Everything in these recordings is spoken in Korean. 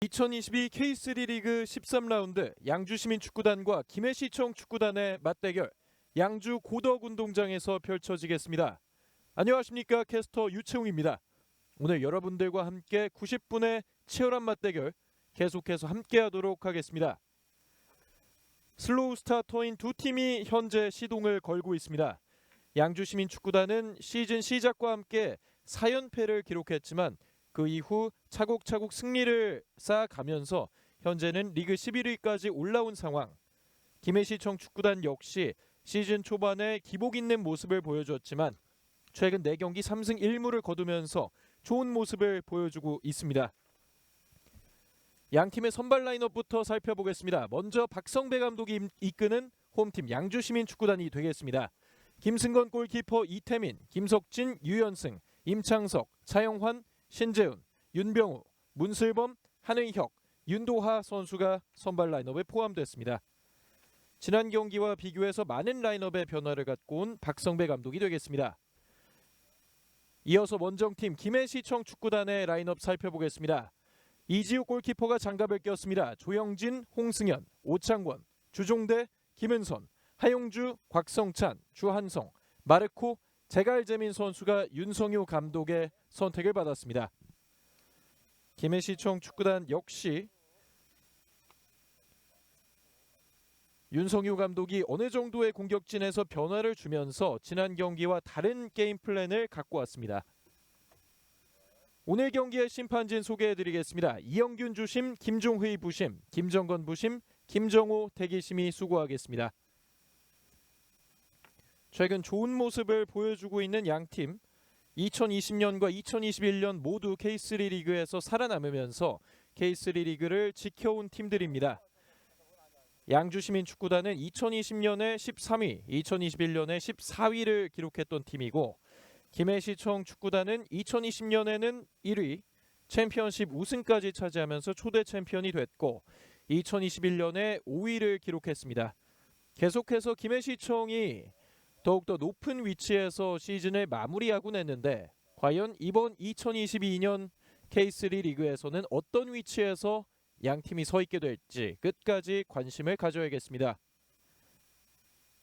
2022 K3 리그 13라운드 양주시민축구단과 김해시청 축구단의 맞대결 양주 고덕운동장에서 펼쳐지겠습니다. 안녕하십니까, 캐스터 유채웅입니다. 오늘 여러분들과 함께 90분의 치열한 맞대결 계속해서 함께하도록 하겠습니다. 슬로우 스타터인 두 팀이 현재 시동을 걸고 있습니다. 양주시민축구단은 시즌 시작과 함께 4연패를 기록했지만 그 이후 차곡차곡 승리를 쌓아가면서 현재는 리그 11위까지 올라온 상황. 김해시청 축구단 역시 시즌 초반에 기복 있는 모습을 보여줬지만 최근 4경기 3승 1무를 거두면서 좋은 모습을 보여주고 있습니다. 양팀의 선발 라인업부터 살펴보겠습니다. 먼저 박성배 감독이 이끄는 홈팀 양주시민축구단이 되겠습니다. 김승건 골키퍼, 이태민, 김석진, 유연승, 임창석, 차영환, 신재훈, 윤병우, 문슬범, 한의혁, 윤도하 선수가 선발 라인업에 포함됐습니다. 지난 경기와 비교해서 많은 라인업의 변화를 갖고 온 박성배 감독이 되겠습니다. 이어서 원정팀 김해시청 축구단의 라인업 살펴보겠습니다. 이지우 골키퍼가 장갑을 꼈습니다. 조영진, 홍승현, 오창권, 주종대, 김은선, 하용주, 곽성찬, 주한성, 마르코, 제갈재민 선수가 윤성유 감독의 선택을 받았습니다. 김해시청 축구단 역시 윤성유 감독이 어느 정도의 공격진에서 변화를 주면서 지난 경기와 다른 게임 플랜을 갖고 왔습니다. 오늘 경기의 심판진 소개해드리겠습니다. 이영균 주심, 김종휘 부심, 김정건 부심, 김정호 대기심이 수고하겠습니다. 최근 좋은 모습을 보여주고 있는 양팀, 2020년과 2021년 모두 K3 리그에서 살아남으면서 K3 리그를 지켜온 팀들입니다. 양주시민축구단은 2020년에 13위, 2021년에 14위를 기록했던 팀이고, 김해시청 축구단은 2020년에는 1위, 챔피언십 우승까지 차지하면서 초대 챔피언이 됐고 2021년에 5위를 기록했습니다. 계속해서 김해시청이 더욱더 높은 위치에서 시즌을 마무리하곤 했는데 과연 이번 2022년 K3 리그에서는 어떤 위치에서 양팀이 서 있게 될지 끝까지 관심을 가져야겠습니다.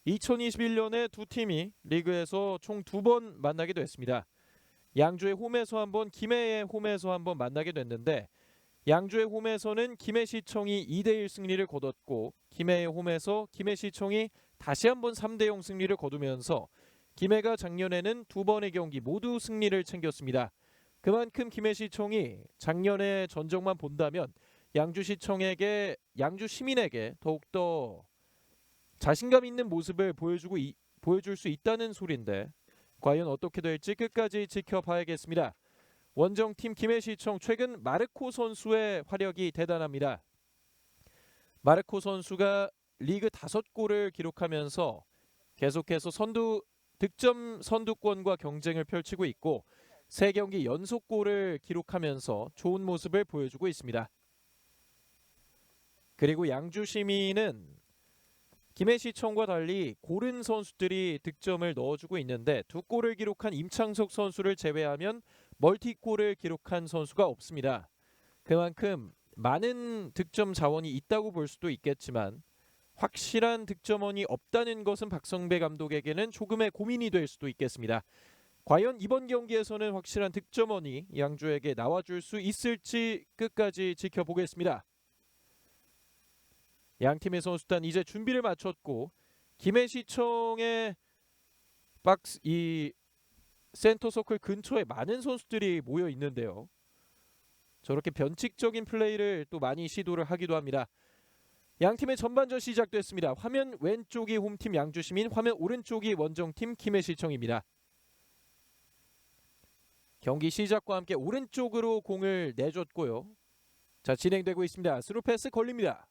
2021년에 두 팀이 리그에서 총 2번 만나게 됐습니다. 양주의 홈에서 한 번, 김해의 홈에서 한 번 만나게 됐는데 양주의 홈에서는 김해시청이 2대1 승리를 거뒀고 김해의 홈에서 김해시청이 다시 한번 3대0 승리를 거두면서 김해가 작년에는 2번의 경기 모두 승리를 챙겼습니다. 그만큼 김해시청이 작년의 전적만 본다면 양주시청에게, 양주시민에게 더욱더 자신감 있는 모습을 보여줄 수 있다는 소리인데 과연 어떻게 될지 끝까지 지켜봐야겠습니다. 원정팀 김해시청, 최근 마르코 선수의 화력이 대단합니다. 마르코 선수가 리그 5골을 기록하면서 계속해서 득점 선두권과 경쟁을 펼치고 있고 3경기 연속골을 기록하면서 좋은 모습을 보여주고 있습니다. 그리고 양주시민은 김해시청과 달리 고른 선수들이 득점을 넣어주고 있는데 2골을 기록한 임창석 선수를 제외하면 멀티골을 기록한 선수가 없습니다. 그만큼 많은 득점 자원이 있다고 볼 수도 있겠지만 확실한 득점원이 없다는 것은 박성배 감독에게는 조금의 고민이 될 수도 있겠습니다. 과연 이번 경기에서는 확실한 득점원이 양주에게 나와줄 수 있을지 끝까지 지켜보겠습니다. 양팀의 선수단 이제 준비를 마쳤고 김해시청의 이 센터 서클 근처에 많은 선수들이 모여 있는데요. 저렇게 변칙적인 플레이를 또 많이 시도를 하기도 합니다. 양팀의 전반전 시작됐습니다. 화면 왼쪽이 홈팀 양주시민, 화면 오른쪽이 원정팀 김해시청입니다. 경기 시작과 함께 오른쪽으로 공을 내줬고요. 자, 진행되고 있습니다. 스루 패스 걸립니다.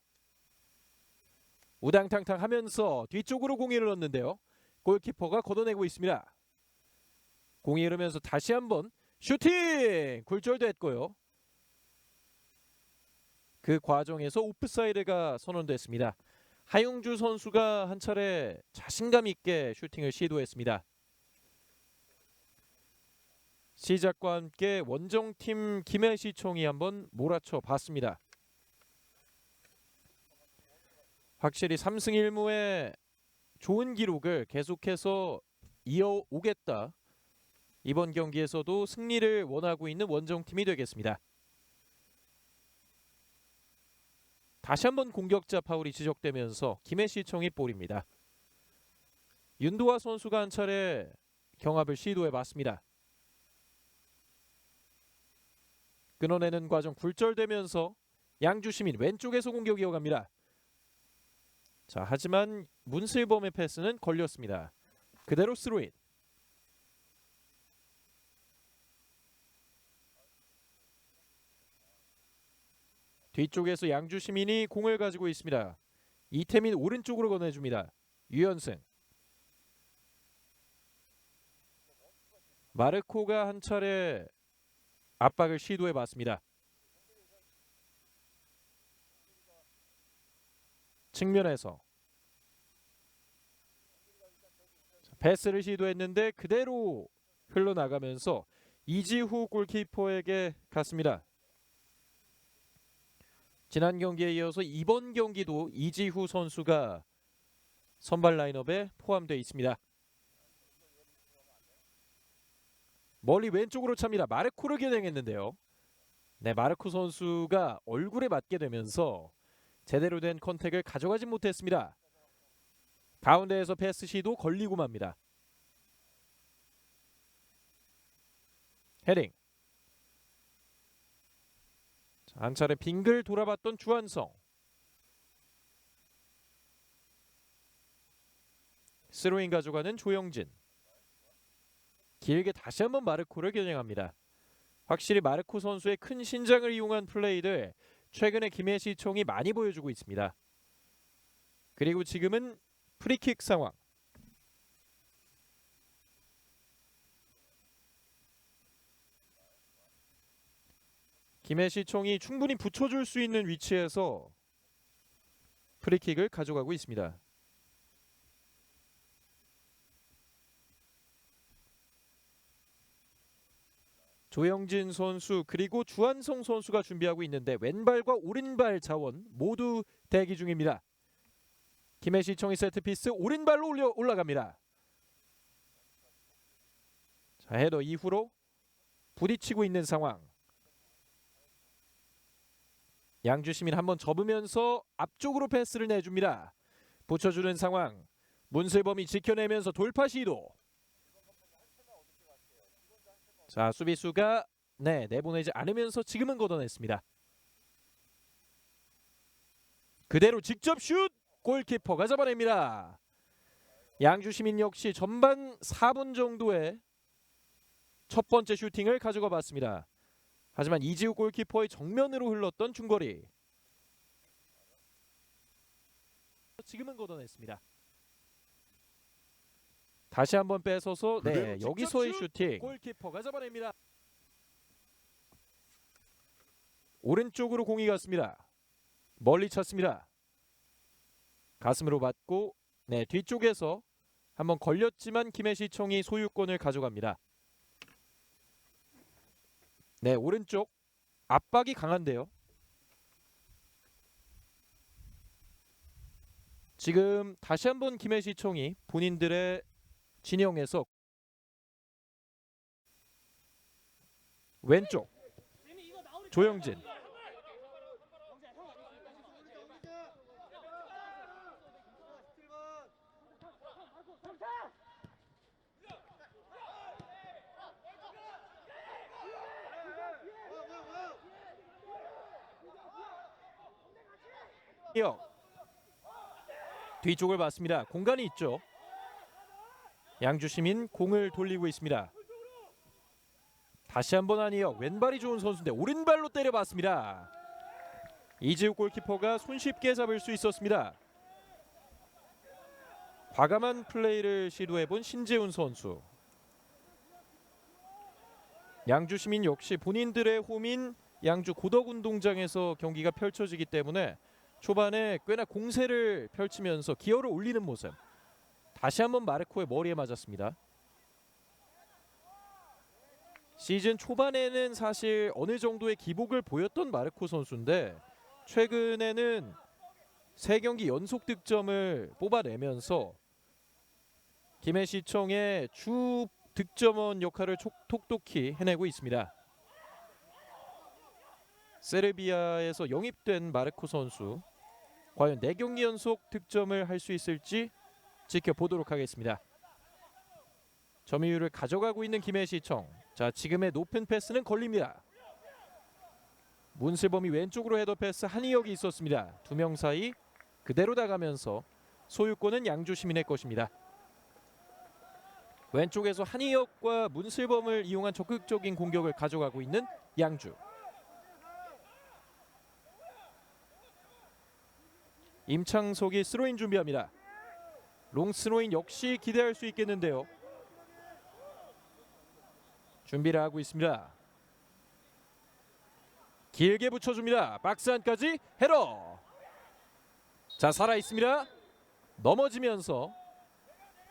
우당탕탕 하면서 뒤쪽으로 공을 넣었는데요. 골키퍼가 걷어내고 있습니다. 공이 흐르면서 다시 한번 슈팅! 굴절됐고요. 그 과정에서 오프사이드가 선언됐습니다. 하용주 선수가 한 차례 자신감 있게 슈팅을 시도했습니다. 시작과 함께 원정팀 김해시청이 한번 몰아쳐 봤습니다. 확실히 3승 1무의 좋은 기록을 계속해서 이어오겠다. 이번 경기에서도 승리를 원하고 있는 원정팀이 되겠습니다. 다시 한번 공격자 파울이 지적되면서 김해시청이 볼입니다. 윤도하 선수가 한 차례 경합을 시도해봤습니다. 끊어내는 과정 굴절되면서 양주시민 왼쪽에서 공격 이어갑니다. 자, 하지만 문슬범의 패스는 걸렸습니다. 그대로 스로인. 뒤쪽에서 양주시민이 공을 가지고 있습니다. 이태민 오른쪽으로 건네줍니다. 유현승. 마르코가 한 차례 압박을 시도해봤습니다. 측면에서 패스를 시도했는데 그대로 흘러나가면서 이지후 골키퍼에게 갔습니다. 지난 경기에 이어서 이번 경기도 이지후 선수가 선발 라인업에 포함되어 있습니다. 멀리 왼쪽으로 찹니다. 마르코를 겨냥했는데요. 네, 마르코 선수가 얼굴에 맞게 되면서 제대로 된 컨택을 가져가지 못했습니다. 가운데에서 패스 시도 걸리고 맙니다. 헤딩. 자, 한 차례 빙글 돌아봤던 주한성. 스로잉 가져가는 조영진. 길게 다시 한번 마르코를 겨냥합니다. 확실히 마르코 선수의 큰 신장을 이용한 플레이를 최근에 김해시청이 많이 보여주고 있습니다. 그리고 지금은 프리킥 상황. 김해시청이 충분히 붙여줄 수 있는 위치에서 프리킥을 가져가고 있습니다. 조영진 선수 그리고 주한성 선수가 준비하고 있는데 왼발과 오른발 자원 모두 대기 중입니다. 김해시청이 세트피스 오른발로 올라갑니다. 자, 헤더 이후로 부딪히고 있는 상황. 양주시민 한번 접으면서 앞쪽으로 패스를 내줍니다. 붙여주는 상황. 문슬범이 지켜내면서 돌파 시도. 자, 수비수가 내보내지 않으면서 지금은 걷어냈습니다. 그대로 직접 슛! 골키퍼가 잡아냅니다. 양주시민 역시 전반 4분 정도의 첫 번째 슈팅을 가져가 봤습니다. 하지만 이지우 골키퍼의 정면으로 흘렀던 중거리. 지금은 걷어냈습니다. 다시 한번 뺏어서 여기서의 슈팅. 골키퍼가 잡아냅니다. 오른쪽으로 공이 갔습니다. 멀리 찼습니다. 가슴으로 맞고 뒤쪽에서 한번 걸렸지만 김해시청이 소유권을 가져갑니다. 오른쪽 압박이 강한데요. 지금 다시 한번 김해시청이 본인들의 진영에서 왼쪽 조영진. 뒤쪽을 봤습니다. 공간이 있죠. 양주시민 공을 돌리고 있습니다. 다시 한번 아니요. 왼발이 좋은 선수인데 오른발로 때려봤습니다. 이지우 골키퍼가 손쉽게 잡을 수 있었습니다. 과감한 플레이를 시도해본 신재훈 선수. 양주시민 역시 본인들의 홈인 양주 고덕운동장에서 경기가 펼쳐지기 때문에 초반에 꽤나 공세를 펼치면서 기어를 올리는 모습. 다시 한번 마르코의 머리에 맞았습니다. 시즌 초반에는 사실 어느 정도의 기복을 보였던 마르코 선수인데 최근에는 3경기 연속 득점을 뽑아내면서 김해시청의 주 득점원 역할을 톡톡히 해내고 있습니다. 세르비아에서 영입된 마르코 선수, 과연 4경기 연속 득점을 할 수 있을지 지켜보도록 하겠습니다. 점유율을 가져가고 있는 김해시청. 자, 지금의 높은 패스는 걸립니다. 문슬범이 왼쪽으로 헤더 패스, 한희혁이 있었습니다. 2명 사이 그대로 나가면서 소유권은 양주시민의 것입니다. 왼쪽에서 한희혁과 문슬범을 이용한 적극적인 공격을 가져가고 있는 양주. 임창석이 스로인 준비합니다. 롱 스로인 역시 기대할 수 있겠는데요. 준비를 하고 있습니다. 길게 붙여줍니다. 박스 안까지 헤더. 자, 살아있습니다. 넘어지면서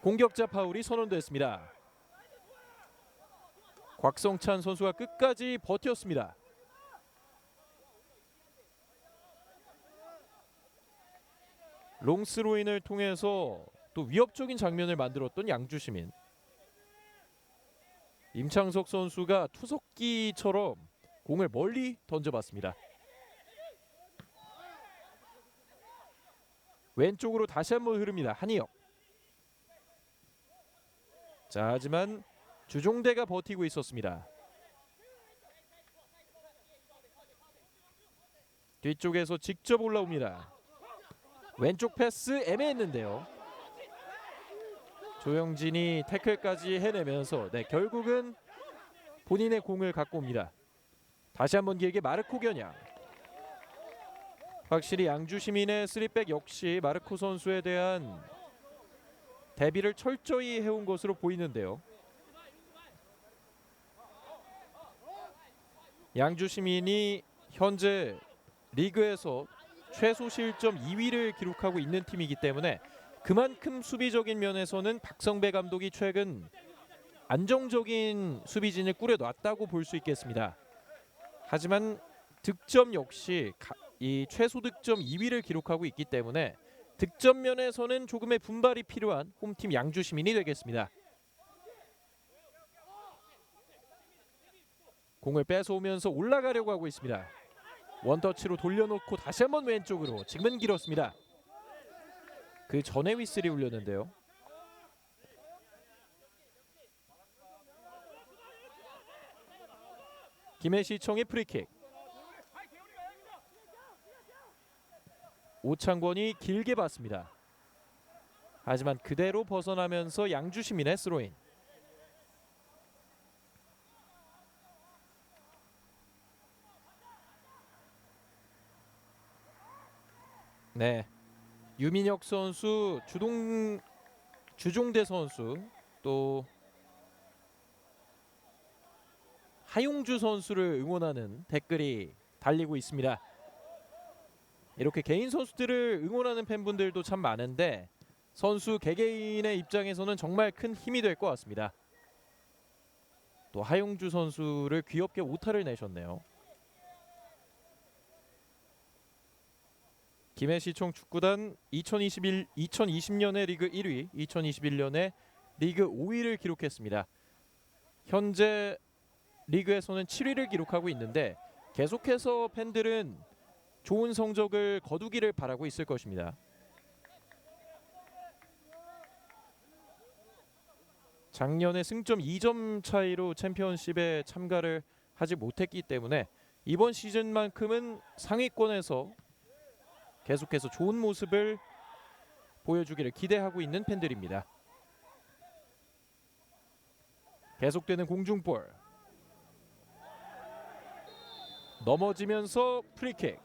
공격자 파울이 선언됐습니다. 곽성찬 선수가 끝까지 버텼습니다. 롱스로인을 통해서 또 위협적인 장면을 만들었던 양주시민. 임창석 선수가 투석기처럼 공을 멀리 던져봤습니다. 왼쪽으로 다시 한번 흐릅니다. 한희혁. 자, 하지만 주종대가 버티고 있었습니다. 뒤쪽에서 직접 올라옵니다. 왼쪽 패스 애매했는데요. 조영진이 태클까지 해내면서 결국은 본인의 공을 갖고 옵니다. 다시 한번 길게 마르코 겨냥. 확실히 양주시민의 3백 역시 마르코 선수에 대한 대비를 철저히 해온 것으로 보이는데요. 양주시민이 현재 리그에서 최소 실점 2위를 기록하고 있는 팀이기 때문에 그만큼 수비적인 면에서는 박성배 감독이 최근 안정적인 수비진을 꾸려놨다고 볼 수 있겠습니다. 하지만 득점 역시 이 최소 득점 2위를 기록하고 있기 때문에 득점 면에서는 조금의 분발이 필요한 홈팀 양주시민이 되겠습니다. 공을 뺏어오면서 올라가려고 하고 있습니다. 원터치로 돌려놓고 다시 한번 왼쪽으로. 지금은 길었습니다. 그 전에 휘슬이 울렸는데요. 김해시청의 프리킥. 오창권이 길게 봤습니다. 하지만 그대로 벗어나면서 양주시민의 스로인. 네, 유민혁 선수, 주종대 선수, 또 하용주 선수를 응원하는 댓글이 달리고 있습니다. 이렇게 개인 선수들을 응원하는 팬분들도 참 많은데 선수 개개인의 입장에서는 정말 큰 힘이 될 것 같습니다. 또 하용주 선수를 귀엽게 오타를 내셨네요. 김해시청 축구단 2020년에 리그 1위, 2021년에 리그 5위를 기록했습니다. 현재 리그에서는 7위를 기록하고 있는데 계속해서 팬들은 좋은 성적을 거두기를 바라고 있을 것입니다. 작년에 승점 2점 차이로 챔피언십에 참가를 하지 못했기 때문에 이번 시즌만큼은 상위권에서 계속해서 좋은 모습을 보여주기를 기대하고 있는 팬들입니다. 계속되는 공중볼. 넘어지면서 프리킥.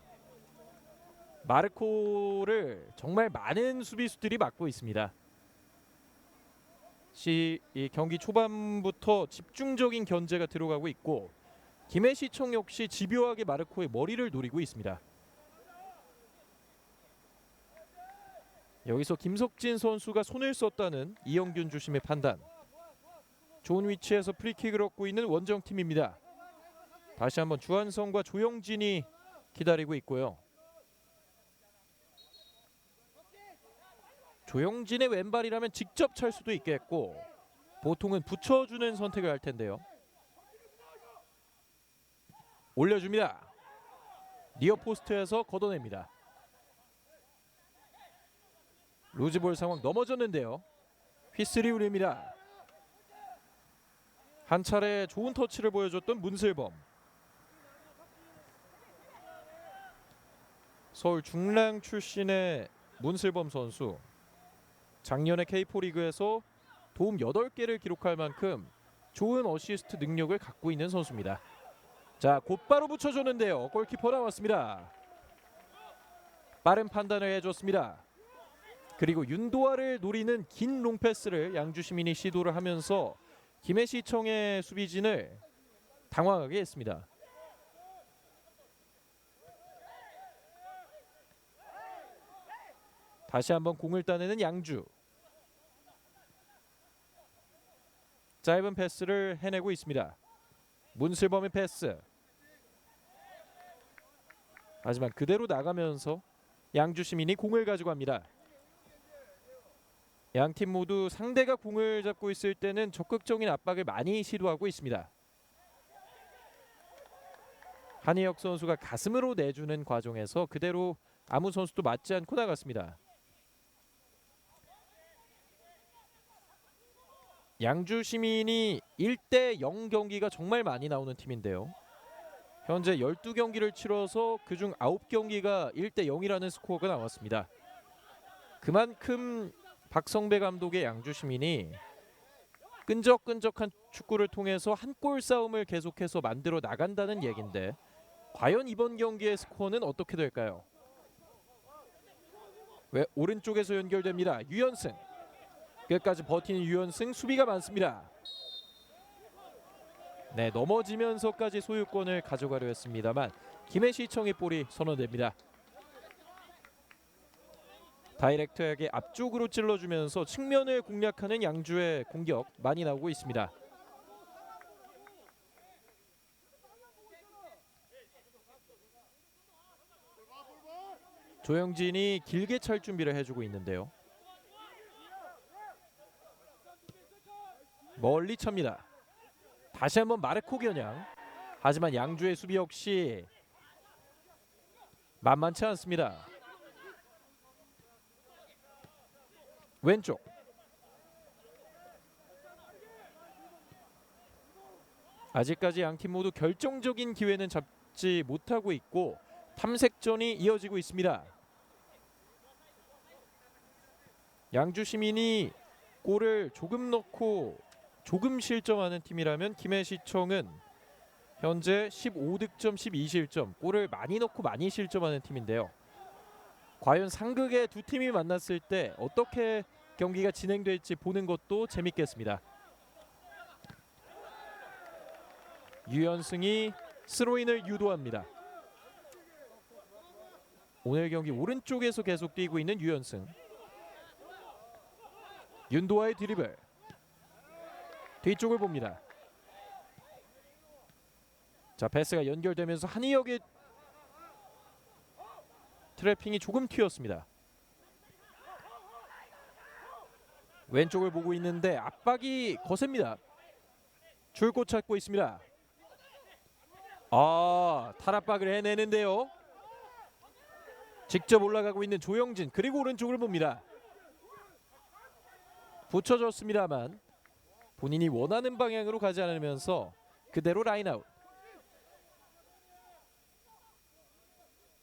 마르코를 정말 많은 수비수들이 막고 있습니다. 이 경기 초반부터 집중적인 견제가 들어가고 있고 김해시청 역시 집요하게 마르코의 머리를 노리고 있습니다. 여기서 김석진 선수가 손을 썼다는 이영균 주심의 판단. 좋은 위치에서 프리킥을 얻고 있는 원정팀입니다. 다시 한번 주한성과 조영진이 기다리고 있고요. 조영진의 왼발이라면 직접 찰 수도 있겠고 보통은 붙여주는 선택을 할 텐데요. 올려줍니다. 니어 포스트에서 걷어냅니다. 루즈볼 상황 넘어졌는데요. 휘슬이 울립니다. 한 차례 좋은 터치를 보여줬던 문슬범. 서울 중랑 출신의 문슬범 선수. 작년에 K4 리그에서 도움 8개를 기록할 만큼 좋은 어시스트 능력을 갖고 있는 선수입니다. 자, 곧바로 붙여줬는데요. 골키퍼 나왔습니다. 빠른 판단을 해줬습니다. 그리고 윤도아를 노리는 긴 롱패스를 양주시민이 시도를 하면서 김해시청의 수비진을 당황하게 했습니다. 다시 한번 공을 따내는 양주. 짧은 패스를 해내고 있습니다. 문슬범의 패스. 하지만 그대로 나가면서 양주시민이 공을 가져갑니다. 양팀 모두 상대가 공을 잡고 있을 때는 적극적인 압박을 많이 시도하고 있습니다. 한희혁 선수가 가슴으로 내주는 과정에서 그대로 아무 선수도 맞지 않고 나갔습니다. 양주시민이 1대0 경기가 정말 많이 나오는 팀인데요. 현재 12경기를 치러서 그중 9경기가 1대0이라는 스코어가 나왔습니다. 그만큼 박성배 감독의 양주시민이 끈적끈적한 축구를 통해서 한 골 싸움을 계속해서 만들어 나간다는 얘긴데 과연 이번 경기의 스코어는 어떻게 될까요? 왜 오른쪽에서 연결됩니다. 유연승. 끝까지 버티는 유연승. 수비가 많습니다. 네, 넘어지면서까지 소유권을 가져가려 했습니다만 김해시청의 볼이 선언됩니다. 다이렉트하게 앞쪽으로 찔러주면서 측면을 공략하는 양주의 공격 많이 나오고 있습니다. 조영진이 길게 찰 준비를 해주고 있는데요. 멀리 찹니다. 다시 한번 마르코 겨냥. 하지만 양주의 수비 역시 만만치 않습니다. 왼쪽. 아직까지 양팀 모두 결정적인 기회는 잡지 못하고 있고 탐색전이 이어지고 있습니다. 양주시민이 골을 조금 넣고 조금 실점하는 팀이라면 김해시청은 현재 15득점 12실점, 골을 많이 넣고 많이 실점하는 팀인데요. 과연 상극의 두 팀이 만났을 때 어떻게 경기가 진행될지 보는 것도 재밌겠습니다. 유연승이 스로인을 유도합니다. 오늘 경기 오른쪽에서 계속 뛰고 있는 유연승. 윤도아의 드리블. 뒤쪽을 봅니다. 자, 패스가 연결되면서 한희혁의 트래핑이 조금 튀었습니다. 왼쪽을 보고 있는데 압박이 거셉니다. 줄곧 찾고 있습니다. 탈압박을 해내는데요. 직접 올라가고 있는 조영진. 그리고 오른쪽을 봅니다. 붙여줬습니다만 본인이 원하는 방향으로 가지 않으면서 그대로 라인아웃.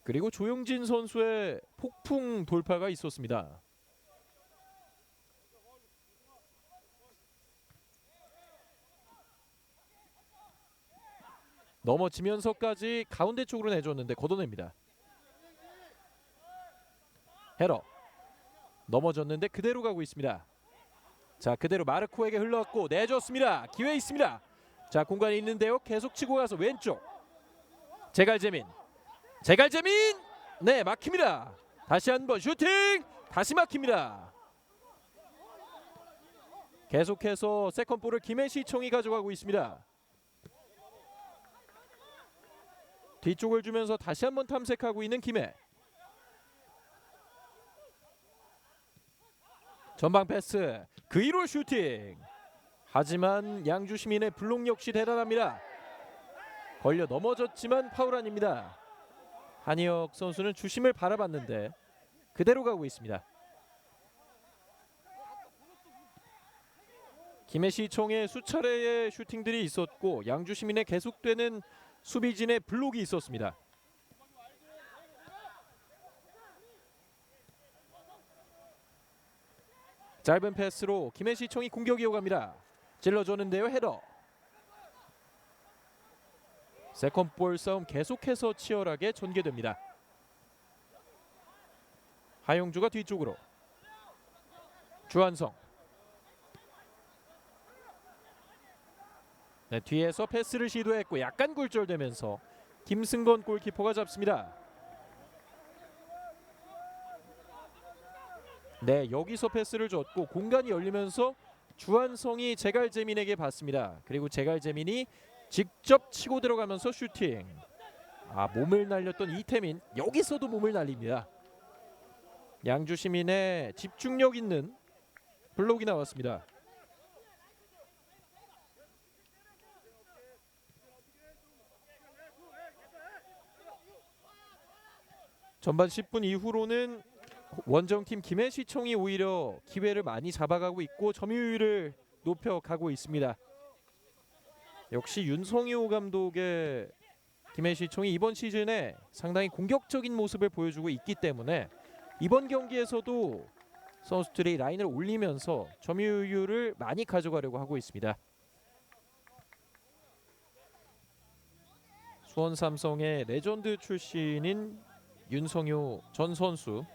그리고 조영진 선수의 폭풍 돌파가 있었습니다. 넘어지면서까지 가운데 쪽으로 내줬는데 걷어냅니다. 헤러. 넘어졌는데 그대로 가고 있습니다. 자, 그대로 마르코에게 흘렀고 내줬습니다. 기회 있습니다. 자, 공간이 있는데요. 계속 치고 가서 왼쪽. 제갈재민. 네, 막힙니다. 다시 한번 슈팅. 다시 막힙니다. 계속해서 세컨볼을 김해시청이 가져가고 있습니다. 뒤쪽을 주면서 다시 한번 탐색하고 있는 김해. 전방 패스 그 위로 슈팅. 하지만 양주 시민의 블록 역시 대단합니다. 걸려 넘어졌지만 파울 아닙니다. 한희혁 선수는 주심을 바라봤는데 그대로 가고 있습니다. 김해시청의 수차례의 슈팅들이 있었고 양주 시민의 계속되는 수비진의 블록이 있었습니다. 짧은 패스로 김해시청이 공격 이어갑니다. 찔러줬는데요. 헤더. 세컨볼 싸움 계속해서 치열하게 전개됩니다. 하용주가 뒤쪽으로. 주한성. 네, 뒤에서 패스를 시도했고 약간 굴절되면서 김승건 골키퍼가 잡습니다. 네, 여기서 패스를 줬고 공간이 열리면서 주한성이 제갈재민에게 받습니다. 그리고 제갈재민이 직접 치고 들어가면서 슈팅. 몸을 날렸던 이태민 여기서도 몸을 날립니다. 양주 시민의 집중력 있는 블록이 나왔습니다. 전반 10분 이후로는 원정팀 김해시청이 오히려 기회를 많이 잡아가고 있고 점유율을 높여가고 있습니다. 역시 윤성효 감독의 김해시청이 이번 시즌에 상당히 공격적인 모습을 보여주고 있기 때문에 이번 경기에서도 선수들이 라인을 올리면서 점유율을 많이 가져가려고 하고 있습니다. 수원 삼성의 레전드 출신인 윤성효 전 선수,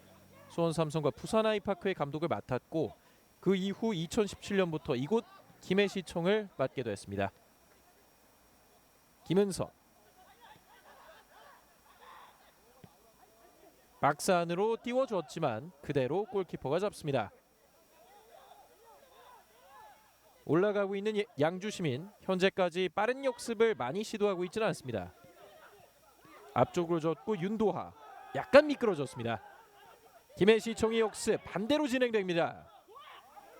수원 삼성과 부산 아이파크의 감독을 맡았고 그 이후 2017년부터 이곳 김해시청을 맡게 됐습니다. 김은서. 박스 안으로 띄워줬지만 그대로 골키퍼가 잡습니다. 올라가고 있는 양주 시민, 현재까지 빠른 역습을 많이 시도하고 있지는 않습니다. 앞쪽으로 줬고 윤도하 약간 미끄러졌습니다. 김해시청의 역습 반대로 진행됩니다.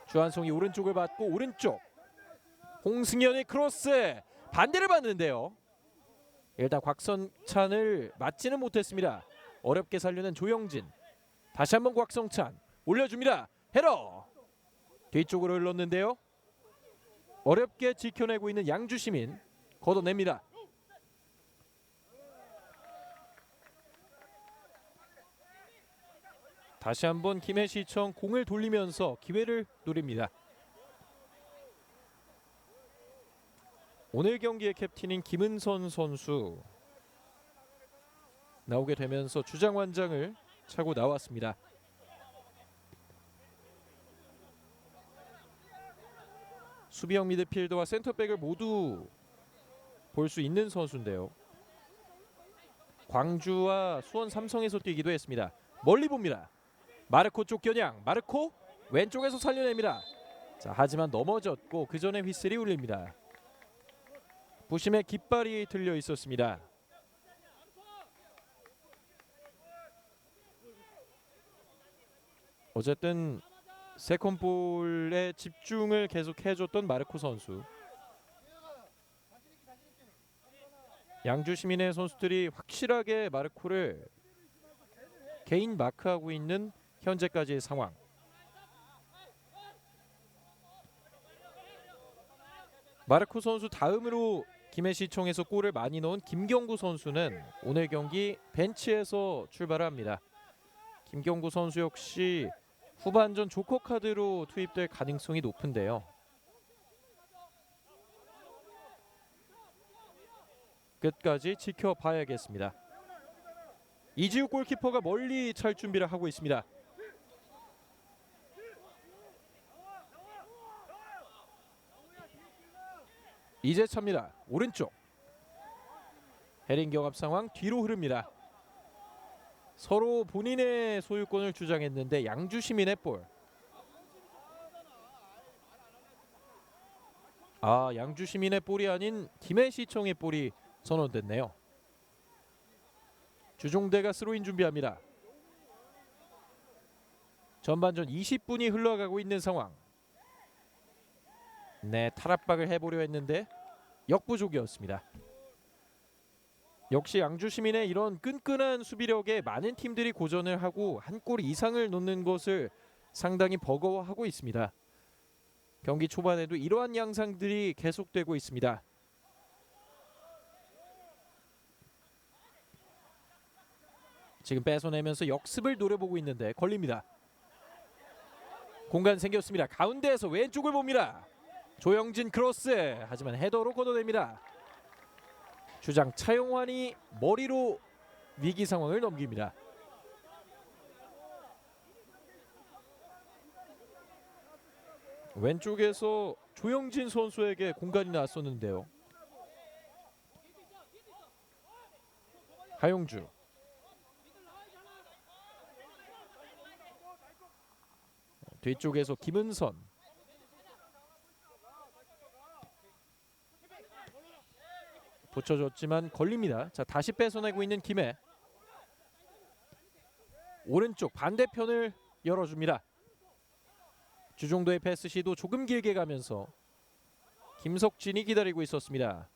주한송이 오른쪽을 받고 오른쪽 홍승현의 크로스 반대를 받는데요. 일단 곽성찬을 맞지는 못했습니다. 어렵게 살려낸 조영진. 다시 한번 곽성찬 올려줍니다. 헤더. 뒤쪽으로 흘렀는데요. 어렵게 지켜내고 있는 양주시민 걷어냅니다. 다시 한번 김해시청 공을 돌리면서 기회를 노립니다. 오늘 경기의 캡틴인 김은선 선수 나오게 되면서 주장완장을 차고 나왔습니다. 수비형 미드필더와 센터백을 모두 볼 수 있는 선수인데요. 광주와 수원 삼성에서 뛰기도 했습니다. 멀리 봅니다. 마르코 쪽 겨냥, 마르코 왼쪽에서 살려냅니다. 자, 하지만 넘어졌고 그 전에 휘슬이 울립니다. 부심의 깃발이 들려 있었습니다. 어쨌든 세컨볼에 집중을 계속 해줬던 마르코 선수. 양주 시민의 선수들이 확실하게 마르코를 개인 마크하고 있는 현재까지의 상황. 마르코 선수 다음으로 김해시청에서 골을 많이 넣은 김경구 선수는 오늘 경기 벤치에서 출발합니다. 김경구 선수 역시 후반전 조커 카드로 투입될 가능성이 높은데요. 끝까지 지켜봐야겠습니다. 이지우 골키퍼가 멀리 찰 준비를 하고 있습니다. 이제 찹니다. 오른쪽 헤딩 경합 상황 뒤로 흐릅니다. 서로 본인의 소유권을 주장했는데 양주 시민의 볼. 양주 시민의 볼이 아닌 김해시청의 볼이 선언됐네요. 주종대가 스로인 준비합니다. 전반전 20분이 흘러가고 있는 상황. 네, 탈압박을 해보려 했는데 역부족이었습니다. 역시 양주시민의 이런 끈끈한 수비력에 많은 팀들이 고전을 하고 한 골 이상을 놓는 것을 상당히 버거워하고 있습니다. 경기 초반에도 이러한 양상들이 계속되고 있습니다. 지금 뺏어내면서 역습을 노려보고 있는데 걸립니다. 공간 생겼습니다. 가운데에서 왼쪽을 봅니다. 조영진 크로스, 하지만 헤더로 걷어냅니다. 주장 차용환이 머리로 위기 상황을 넘깁니다. 왼쪽에서 조영진 선수에게 공간이 났었는데요. 하용주, 뒤쪽에서 김은선, 붙여줬지만 걸립니다. 자, 다시 뺏어내고 있는 김해. 오른쪽 반대편을 열어줍니다. 주종도의 패스 시도 조금 길게 가면서 김석진이 기다리고 있었습니다.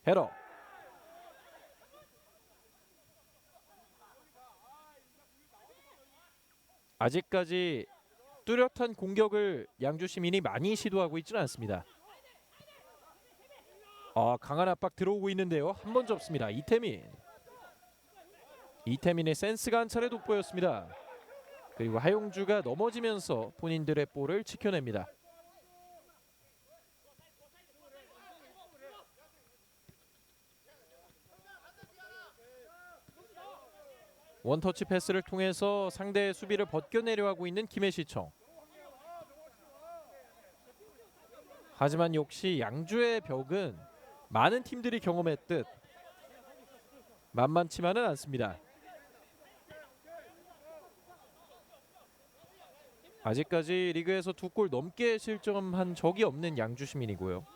헤러. 아직까지 뚜렷한 공격을 양주 시민이 많이 시도하고 있지는 않습니다. 강한 압박 들어오고 있는데요. 한 번 접습니다. 이태민의 센스가 한 차례 돋보였습니다. 그리고 하용주가 넘어지면서 본인들의 볼을 지켜냅니다. 원터치 패스를 통해서 상대의 수비를 벗겨내려 하고 있는 김해시청. 하지만 역시 양주의 벽은 많은 팀들이 경험했듯 만만치만은 않습니다. 아직까지 리그에서 2골 넘게 실점한 적이 없는 양주 시민이고요.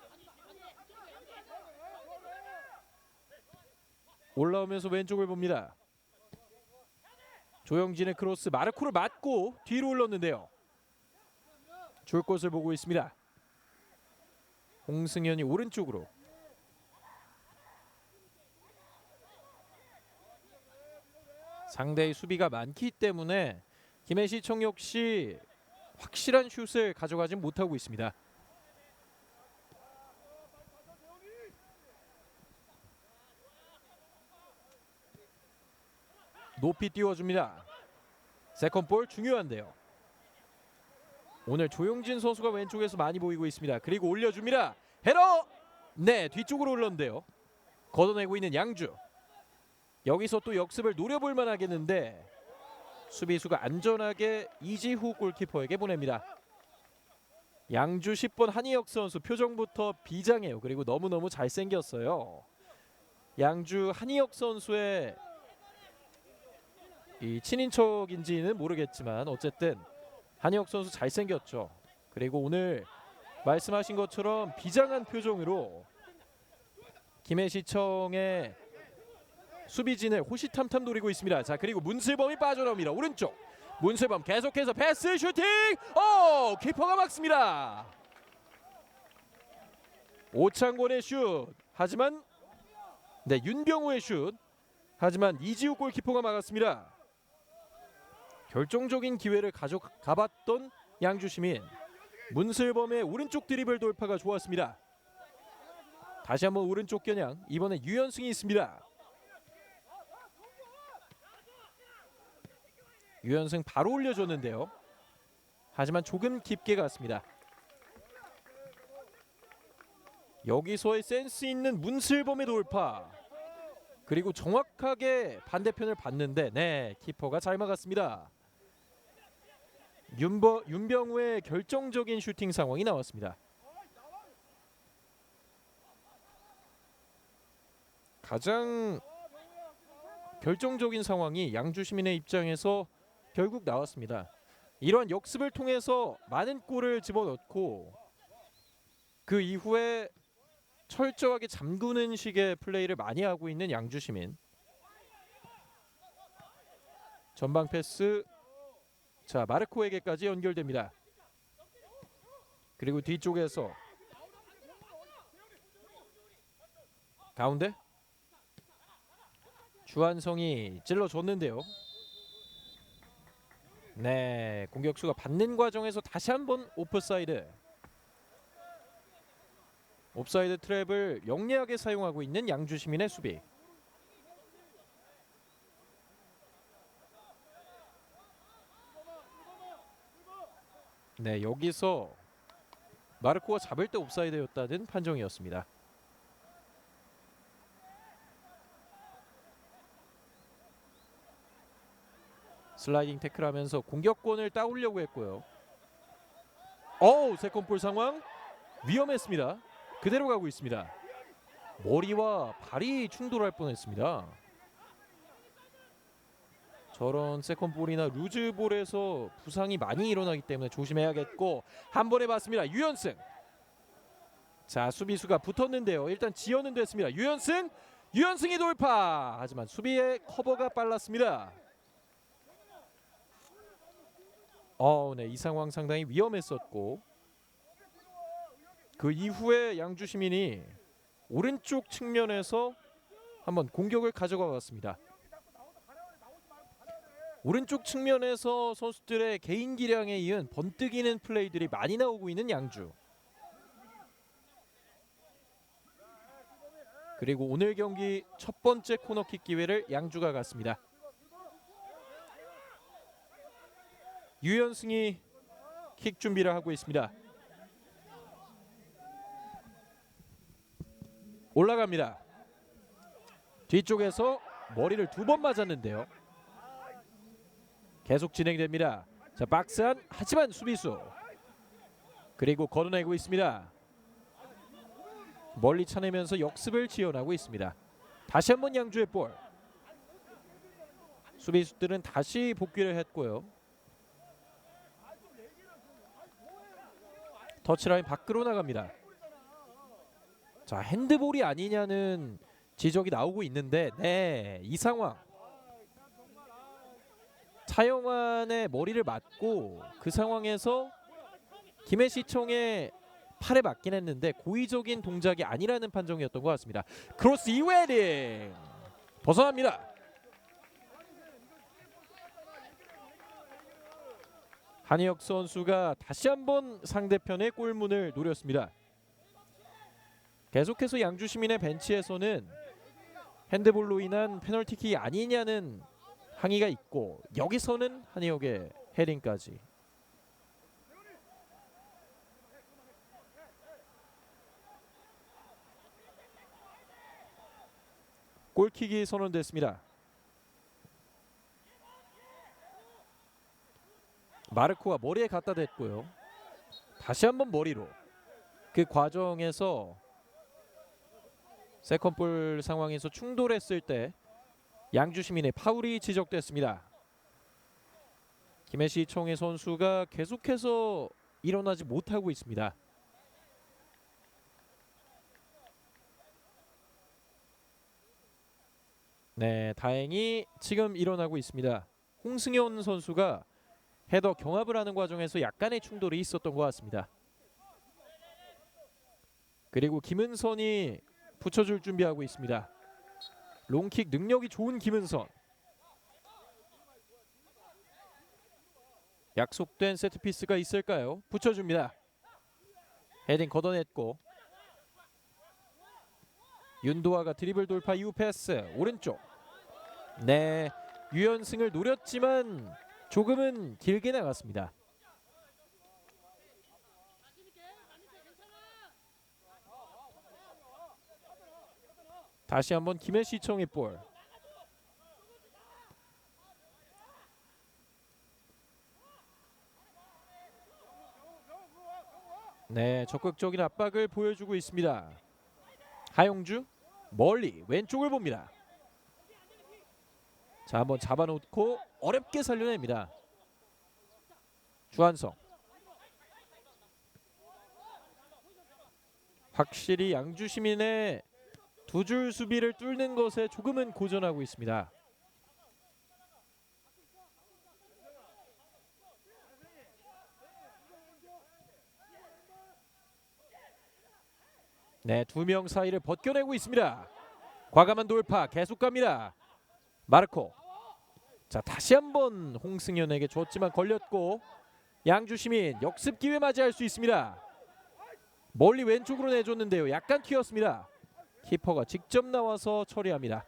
올라오면서 왼쪽을 봅니다. 조영진의 크로스, 마르코를 맞고 뒤로 흘렀는데요. 줄 곳을 보고 있습니다. 홍승현이 오른쪽으로. 상대의 수비가 많기 때문에 김해시청 역시 확실한 슛을 가져가지 못하고 있습니다. 높이 띄워줍니다. 세컨볼 중요한데요. 오늘 조용진 선수가 왼쪽에서 많이 보이고 있습니다. 그리고 올려줍니다. 헤더! 네, 뒤쪽으로 흘렀는데요. 걷어내고 있는 양주. 여기서 또 역습을 노려볼 만하겠는데 수비수가 안전하게 이지후 골키퍼에게 보냅니다. 양주 10번 한희혁 선수 표정부터 비장해요. 그리고 너무너무 잘생겼어요. 양주 한희혁 선수의 이 친인척인지는 모르겠지만 어쨌든 한희혁 선수 잘생겼죠. 그리고 오늘 말씀하신 것처럼 비장한 표정으로 김해시청의 수비진을 호시탐탐 노리고 있습니다. 자, 그리고 문슬범이 빠져나옵니다. 오른쪽 문슬범 계속해서 패스 슈팅. 키퍼가 막습니다. 오창곤의 슛. 하지만 윤병우의 슛. 하지만 이지우 골키퍼가 막았습니다. 결정적인 기회를 가져가봤던 양주시민. 문슬범의 오른쪽 드리블 돌파가 좋았습니다. 다시 한번 오른쪽 겨냥. 이번에 유현승이 있습니다. 유현승 바로 올려줬는데요. 하지만 조금 깊게 갔습니다. 여기서의 센스 있는 문슬범의 돌파. 그리고 정확하게 반대편을 봤는데 키퍼가 잘 막았습니다. 윤병우의 결정적인 슈팅 상황이 나왔습니다. 가장 결정적인 상황이 양주 시민의 입장에서 결국 나왔습니다. 이러한 역습을 통해서 많은 골을 집어넣고 그 이후에 철저하게 잠그는 식의 플레이를 많이 하고 있는 양주 시민. 전방 패스. 자, 마르코에게까지 연결됩니다. 그리고 뒤쪽에서 가운데 주한성이 찔러줬는데요. 네, 공격수가 받는 과정에서 다시 한번 오프사이드. 옵사이드 트랩을 영리하게 사용하고 있는 양주시민의 수비. 네, 여기서 마르코가 잡을 때 옵사이드였다는 판정이었습니다. 슬라이딩 태클하면서 공격권을 따오려고 했고요. 세컨볼 상황 위험했습니다. 그대로 가고 있습니다. 머리와 발이 충돌할 뻔했습니다. 저런 세컨볼이나 루즈볼에서 부상이 많이 일어나기 때문에 조심해야겠고, 한 번에 봤습니다. 유현승. 자, 수비수가 붙었는데요. 일단 지연은 됐습니다. 유현승이 돌파. 하지만 수비의 커버가 빨랐습니다. 네, 이 상황 상당히 위험했었고, 그 이후에 양주시민이 오른쪽 측면에서 한번 공격을 가져가 봤습니다. 오른쪽 측면에서 선수들의 개인 기량에 이은 번뜩이는 플레이들이 많이 나오고 있는 양주. 그리고 오늘 경기 첫 번째 코너킥 기회를 양주가 갖습니다. 유현승이 킥 준비를 하고 있습니다. 올라갑니다. 뒤쪽에서 머리를 2번 맞았는데요. 계속 진행됩니다. 자, 박스 안. 하지만 수비수. 그리고 걷어내고 있습니다. 멀리 차내면서 역습을 지원하고 있습니다. 다시 한번 양주의 볼. 수비수들은 다시 복귀를 했고요. 터치라인 밖으로 나갑니다. 자, 핸드볼이 아니냐는 지적이 나오고 있는데, 네, 이 상황 차영환의 머리를 맞고 그 상황에서 김해시청의 팔에 맞긴 했는데 고의적인 동작이 아니라는 판정이었던 것 같습니다. 크로스 이후 헤딩 벗어납니다. 한희혁 선수가 다시 한번 상대편의 골문을 노렸습니다. 계속해서 양주시민의 벤치에서는 핸드볼로 인한 페널티킥이 아니냐는 항의가 있고, 여기서는 한희혁의 헤딩까지. 골킥이 선언됐습니다. 마르코가 머리에 갖다 댔고요. 다시 한번 머리로. 그 과정에서 세컨볼 상황에서 충돌했을 때 양주시민의 파울이 지적됐습니다. 김해시청의 선수가 계속해서 일어나지 못하고 있습니다. 네, 다행히 지금 일어나고 있습니다. 홍승현 선수가 헤더 경합을 하는 과정에서 약간의 충돌이 있었던 것 같습니다. 그리고 김은선이 붙여줄 준비하고 있습니다. 롱킥 능력이 좋은 김은선. 약속된 세트피스가 있을까요? 붙여줍니다. 헤딩 걷어냈고, 윤도아가 드리블 돌파 이후 패스 오른쪽. 네, 유현승을 노렸지만 조금은 길게 나갔습니다. 다시 한번 김해시청의 볼. 네, 적극적인 압박을 보여주고 있습니다. 하용주 멀리 왼쪽을 봅니다. 자, 한번 잡아놓고 어렵게 살려냅니다. 주한성. 확실히 양주시민의 두 줄 수비를 뚫는 것에 조금은 고전하고 있습니다. 네, 두 명 사이를 벗겨내고 있습니다. 과감한 돌파 계속 갑니다. 마르코. 자, 다시 한번 홍승현에게 줬지만 걸렸고 양주 시민 역습 기회 맞이할 수 있습니다. 멀리 왼쪽으로 내줬는데요. 약간 튀었습니다. 키퍼가 직접 나와서 처리합니다.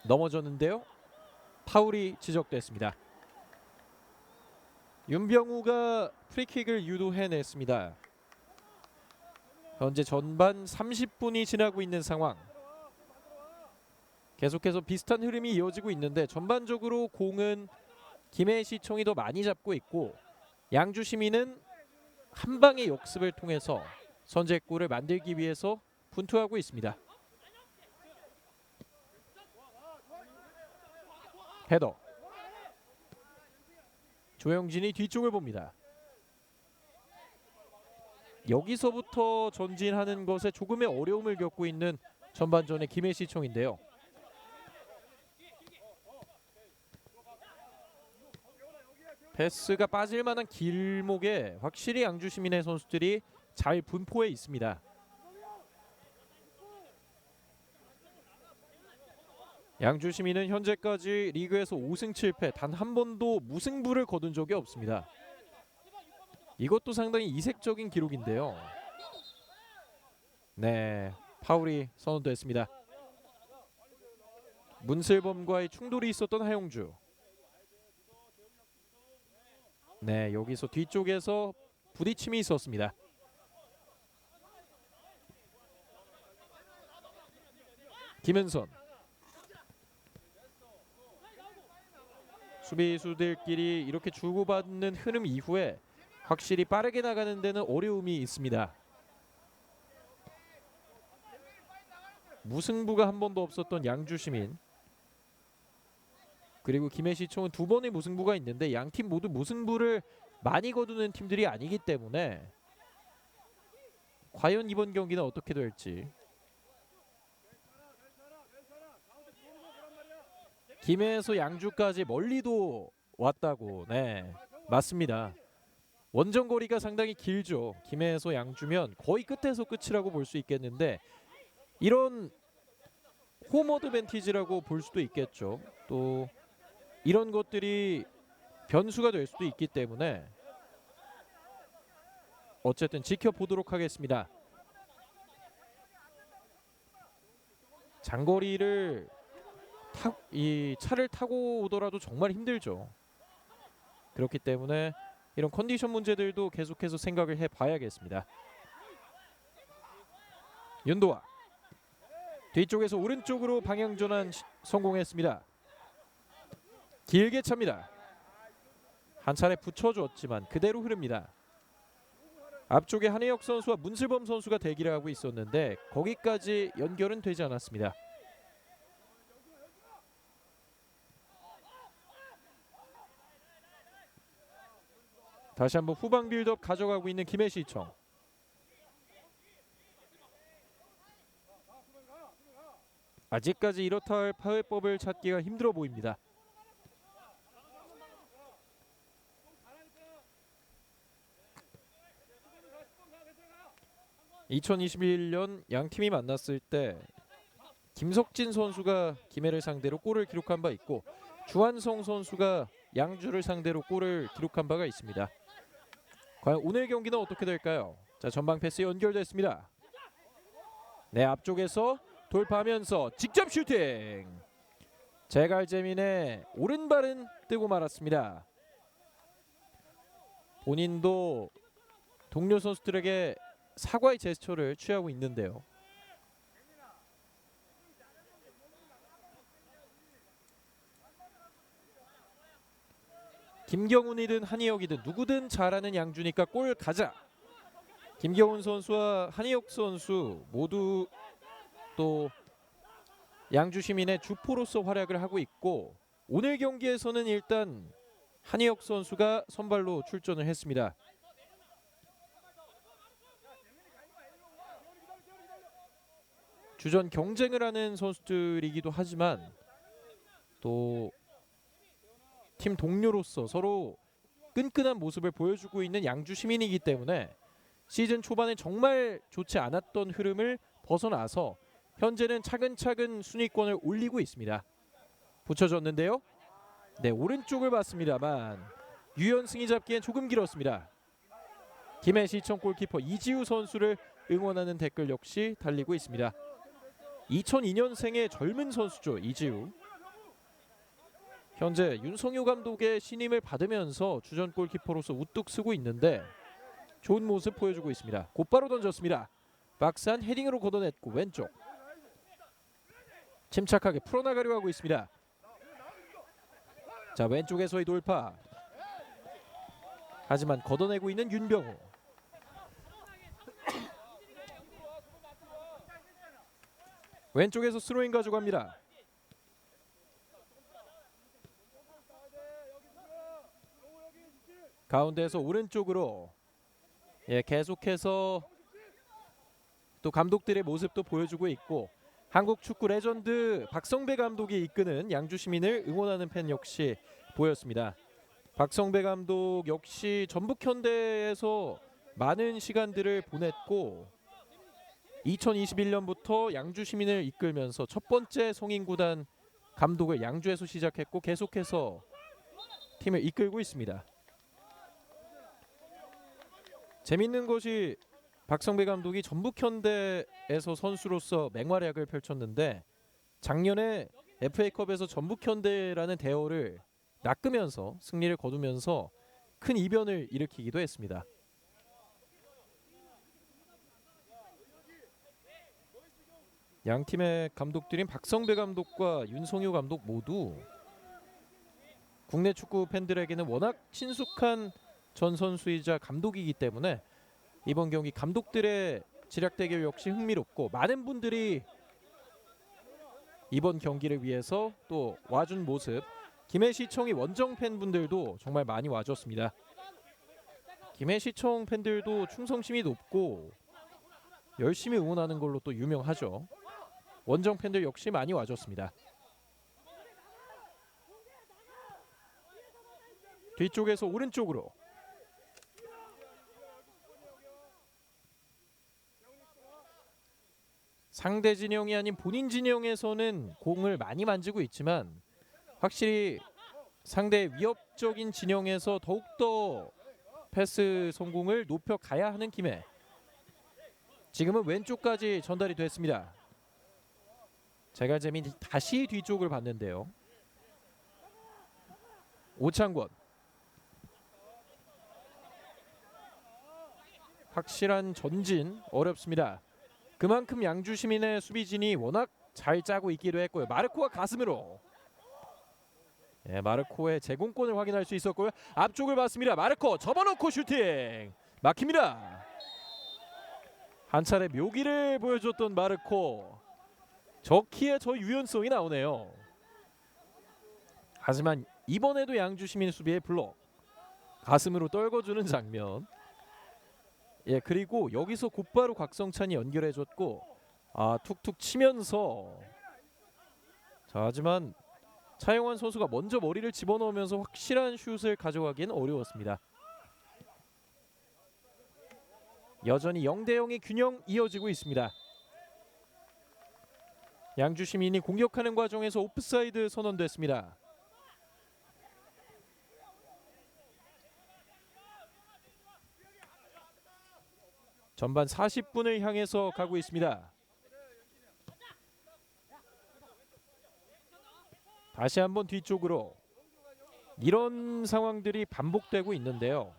넘어졌는데요. 파울이 지적됐습니다. 윤병우가 프리킥을 유도해냈습니다. 현재 전반 30분이 지나고 있는 상황. 계속해서 비슷한 흐름이 이어지고 있는데 전반적으로 공은 김해시청이 더 많이 잡고 있고 양주 시민은 한 방의 역습을 통해서 선제골을 만들기 위해서 분투하고 있습니다. 헤더. 조영진이 뒤쪽을 봅니다. 여기서부터 전진하는 것에 조금의 어려움을 겪고 있는 전반전의 김해시청인데요. 패스가 빠질 만한 길목에 확실히 양주 시민의 선수들이 잘 분포해 있습니다. 양주 시민은 현재까지 리그에서 5승 7패 단 한 번도 무승부를 거둔 적이 없습니다. 이것도 상당히 이색적인 기록인데요. 네, 파울이 선언됐습니다. 문슬범과의 충돌이 있었던 하용주. 네, 여기서 뒤쪽에서 부딪힘이 있었습니다. 김은선. 수비수들끼리 이렇게 주고받는 흐름 이후에 확실히 빠르게 나가는 데는 어려움이 있습니다. 무승부가 한 번도 없었던 양주 시민, 그리고 김해시청은 두 번의 무승부가 있는데 양팀 모두 무승부를 많이 거두는 팀들이 아니기 때문에 과연 이번 경기는 어떻게 될지. 김해에서 양주까지 멀리도 왔다고. 네, 맞습니다. 원정거리가 상당히 길죠. 김해에서 양주면 거의 끝에서 끝이라고 볼 수 있겠는데 이런 홈 어드밴티지라고 볼 수도 있겠죠. 또 이런 것들이 변수가 될 수도 있기 때문에 어쨌든 지켜보도록 하겠습니다. 장거리를 이 차를 타고 오더라도 정말 힘들죠. 그렇기 때문에 이런 컨디션 문제들도 계속해서 생각을 해봐야겠습니다. 윤도아 뒤쪽에서 오른쪽으로 방향 전환 성공했습니다. 길게 찹니다. 한 차례 붙여줬지만 그대로 흐릅니다. 앞쪽에 한혜혁 선수와 문슬범 선수가 대기를 하고 있었는데 거기까지 연결은 되지 않았습니다. 다시 한번 후방 빌드업 가져가고 있는 김해시청. 아직까지 이렇다 할 파회법을 찾기가 힘들어 보입니다. (2021년) 양팀이 만났을 때 김석진 선수가 김해를 상대로 골을 기록한 바 있고 주한성 선수가 양주를 상대로 골을 기록한 바가 있습니다. 과연 오늘 경기는 어떻게 될까요? 자, 전방 패스 연결됐습니다. 네, 앞쪽에서 돌파하면서 직접 슈팅. 제갈재민의 오른발은 뜨고 말았습니다. 본인도 동료 선수들에게 사과의 제스처를 취하고 있는데요. 김경훈이든 한희혁이든 누구든 잘하는 양주니까 골 가자. 김경훈 선수와 한희혁 선수 모두 또 양주 시민의 주포로서 활약을 하고 있고 오늘 경기에서는 일단 한희혁 선수가 선발로 출전을 했습니다. 주전 경쟁을 하는 선수들이기도 하지만 또 팀 동료로서 서로 끈끈한 모습을 보여주고 있는 양주 시민이기 때문에 시즌 초반에 정말 좋지 않았던 흐름을 벗어나서 현재는 차근차근 순위권을 올리고 있습니다. 붙여줬는데요. 네, 오른쪽을 봤습니다만 유연승이 잡기엔 조금 길었습니다. 김해시청 골키퍼 이지우 선수를 응원하는 댓글 역시 달리고 있습니다. 2002년생의 젊은 선수죠, 이지우. 현재 윤성효 감독의 신임을 받으면서 주전 골키퍼로서 우뚝 서고 있는데 좋은 모습 보여주고 있습니다. 곧바로 던졌습니다. 박스한 헤딩으로 걷어냈고 왼쪽 침착하게 풀어나가려 하고 있습니다. 자, 왼쪽에서의 돌파. 하지만 걷어내고 있는 윤병우. 왼쪽에서 스로잉 가져갑니다. 가운데에서 오른쪽으로 계속해서 또 감독들의 모습도 보여주고 있고 한국 축구 레전드 박성배 감독이 이끄는 양주 시민을 응원하는 팬 역시 보였습니다. 박성배 감독 역시 전북 현대에서 많은 시간들을 보냈고 2021년부터 양주 시민을 이끌면서 첫 번째 성인구단 감독을 양주에서 시작했고 계속해서 팀을 이끌고 있습니다. 재밌는 것이 박성배 감독이 전북 현대에서 선수로서 맹활약을 펼쳤는데 작년에 FA컵에서 전북 현대라는 대열을 낚으면서 승리를 거두면서 큰 이변을 일으키기도 했습니다. 양 팀의 감독들인 박성배 감독과 윤성효 감독 모두 국내 축구 팬들에게는 워낙 친숙한 전 선수이자 감독이기 때문에 이번 경기 감독들의 지략 대결 역시 흥미롭고 많은 분들이 이번 경기를 위해서 또 와준 모습, 김해시청이 원정 팬분들도 정말 많이 와줬습니다. 김해시청 팬들도 충성심이 높고 열심히 응원하는 걸로 또 유명하죠. 원정 팬들 역시 많이 와줬습니다. 뒤쪽에서 오른쪽으로 상대 진영이 아닌 본인 진영에서는 공을 많이 만지고 있지만 확실히 상대 위협적인 진영에서 더욱더 패스 성공을 높여가야 하는 김해. 지금은 왼쪽까지 전달이 됐습니다. 제갈재민 다시 뒤쪽을 봤는데요. 오창권. 확실한 전진 어렵습니다. 그만큼 양주 시민의 수비진이 워낙 잘 짜고 있기도 했고요. 마르코가 가슴으로 마르코의 제공권을 확인할 수 있었고요. 앞쪽을 봤습니다. 마르코 접어놓고 슈팅 막힙니다. 한 차례 묘기를 보여줬던 마르코. 저 키에 저 유연성이 나오네요. 하지만 이번에도 양주 시민 수비의 블록 가슴으로 떨궈주는 장면. 그리고 여기서 곧바로 곽성찬이 연결해줬고 툭툭 치면서 하지만 차영환 선수가 먼저 머리를 집어넣으면서 확실한 슛을 가져가기는 어려웠습니다. 여전히 0대0의 균형 이어지고 있습니다. 양주 시민이 공격하는 과정에서 오프사이드 선언됐습니다. 전반 40분을 향해서 가고 있습니다. 다시 한번 뒤쪽으로. 이런 상황들이 반복되고 있는데요.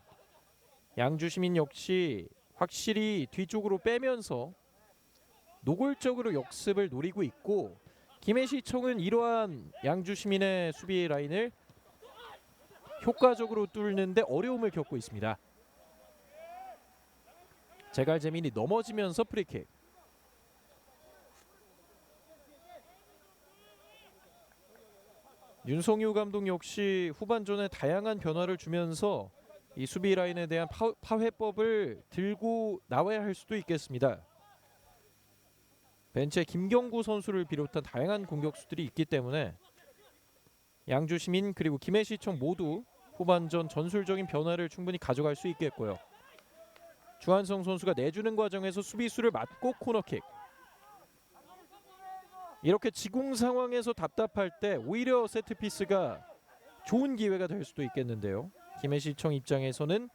양주 시민 역시 확실히 뒤쪽으로 빼면서 노골적으로 역습을 노리고 있고 김해시청은 이러한 양주 시민의 수비 라인을 효과적으로 뚫는데 어려움을 겪고 있습니다. 제갈재민이 넘어지면서 프리킥. 윤성효 감독 역시 후반전에 다양한 변화를 주면서 이 수비 라인에 대한 파회법을 들고 나와야 할 수도 있겠습니다. 벤치에 김경구 선수를 비롯한 다양한 공격수들이 있기 때문에 양주시민 그리고 김해시청 모두 후반전 전술적인 변화를 충분히 가져갈 수 있겠고요. 주한성 선수가 내주는 과정에서 수비수를 맞고 코너킥. 이렇게 지공 상황에서 답답할 때 오히려 세트피스가 좋은 기회가 될 수도 있겠는데요. 김해시청 입장에서는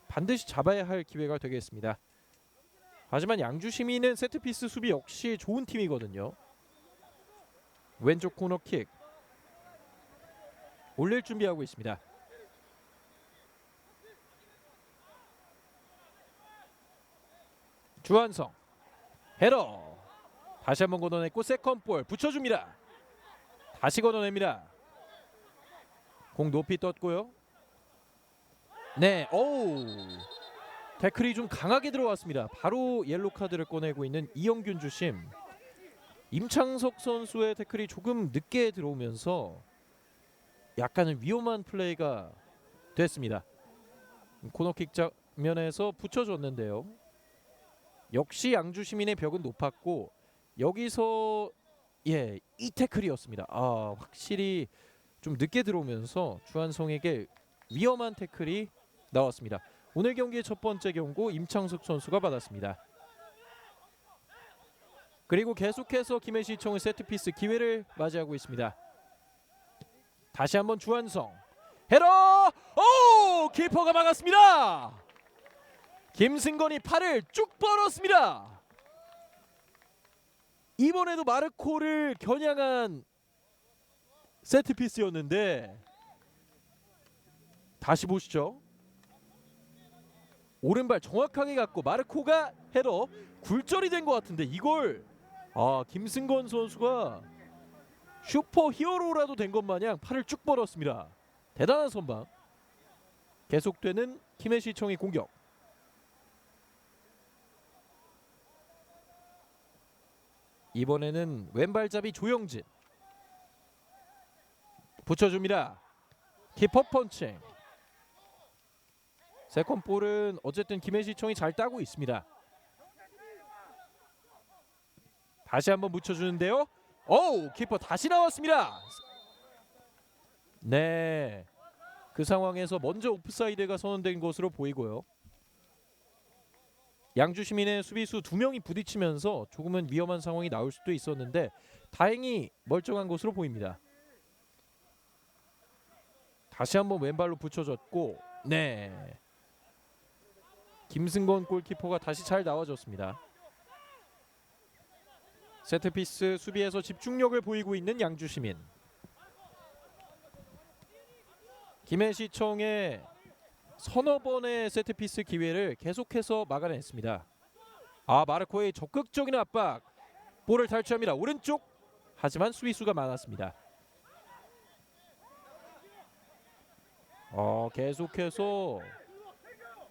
반드시 잡아야 할 기회가 되겠습니다. 하지만 양주시민은 세트피스 수비 역시 좋은 팀이거든요. 왼쪽 코너킥 올릴 준비하고 있습니다. 주한성 헤더 다시 한번 걷어냈고 세컨볼 붙여줍니다. 다시 걷어냅니다. 공 높이 떴고요. 네, 오우 태클이 좀 강하게 들어왔습니다. 바로 옐로 카드를 꺼내고 있는 이영균 주심. 임창석 선수의 태클이 조금 늦게 들어오면서 약간은 위험한 플레이가 됐습니다. 코너킥 장면에서 붙여줬는데요. 역시 양주시민의 벽은 높았고 여기서 이 태클이었습니다. 확실히 좀 늦게 들어오면서 주한성에게 위험한 태클이 나왔습니다. 오늘 경기의 첫 번째 경고 임창석 선수가 받았습니다. 그리고 계속해서 김해시청은 세트피스 기회를 맞이하고 있습니다. 다시 한번 주한성 헤더! 오! 키퍼가 막았습니다. 김승건이 팔을 쭉 뻗었습니다. 이번에도 마르코를 겨냥한 세트피스였는데 다시 보시죠. 오른발 정확하게 갔고 마르코가 헤더 굴절이 된 것 같은데 이걸 김승건 선수가 슈퍼 히어로라도 된 것 마냥 팔을 쭉 뻗었습니다. 대단한 선방. 계속되는 김해시청의 공격. 이번에는 왼발잡이 조영진 붙여줍니다. 키퍼 펀칭. 세컨볼은 어쨌든 김해시청이 잘 따고 있습니다. 다시 한번 붙여주는데요. 키퍼 다시 나왔습니다. 네, 그 상황에서 먼저 오프사이드가 선언된 것으로 보이고요. 양주시민의 수비수 2명이 부딪히면서 조금은 위험한 상황이 나올 수도 있었는데 다행히 멀쩡한 것으로 보입니다. 다시 한번 왼발로 붙여줬고 네, 김승건 골키퍼가 다시 잘 나와줬습니다. 세트피스 수비에서 집중력을 보이고 있는 양주시민. 김해시청의 서너 번의 세트피스 기회를 계속해서 막아냈습니다. 마르코의 적극적인 압박. 볼을 탈취합니다. 오른쪽. 하지만 수비수가 많았습니다. 계속해서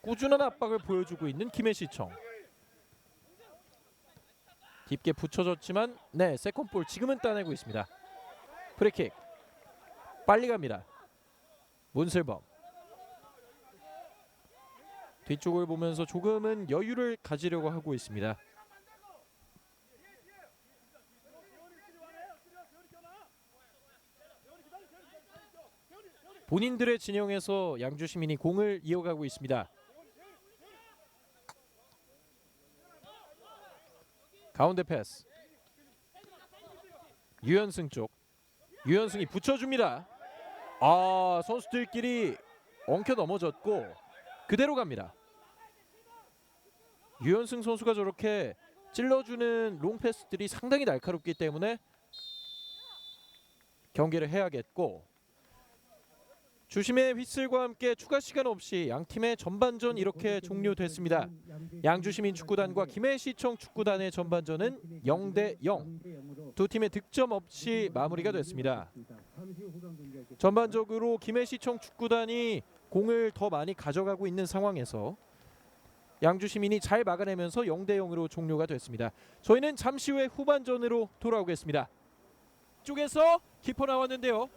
꾸준한 압박을 보여주고 있는 김해시청. 깊게 붙여졌지만 네, 세컨볼 지금은 따내고 있습니다. 프리킥 빨리 갑니다. 문슬범 뒤쪽을 보면서 조금은 여유를 가지려고 하고 있습니다. 본인들의 진영에서 양주시민이 공을 이어가고 있습니다. 가운데 패스 유현승 쪽. 유현승이 붙여줍니다. 선수들끼리 엉켜 넘어졌고 그대로 갑니다. 유현승 선수가 저렇게 찔러주는 롱패스들이 상당히 날카롭기 때문에 경기를 해야겠고 주심의 휘슬과 함께 추가 시간 없이 양팀의 전반전 이렇게 종료됐습니다. 양주시민 축구단과 김해시청 축구단의 전반전은 0대0. 두 팀의 득점 없이 마무리가 됐습니다. 전반적으로 김해시청 축구단이 공을 더 많이 가져가고 있는 상황에서 양주시민이 잘 막아내면서 0대0으로 종료가 됐습니다. 저희는 잠시 후에 후반전으로 돌아오겠습니다. 쪽에서 키퍼 나왔는데요.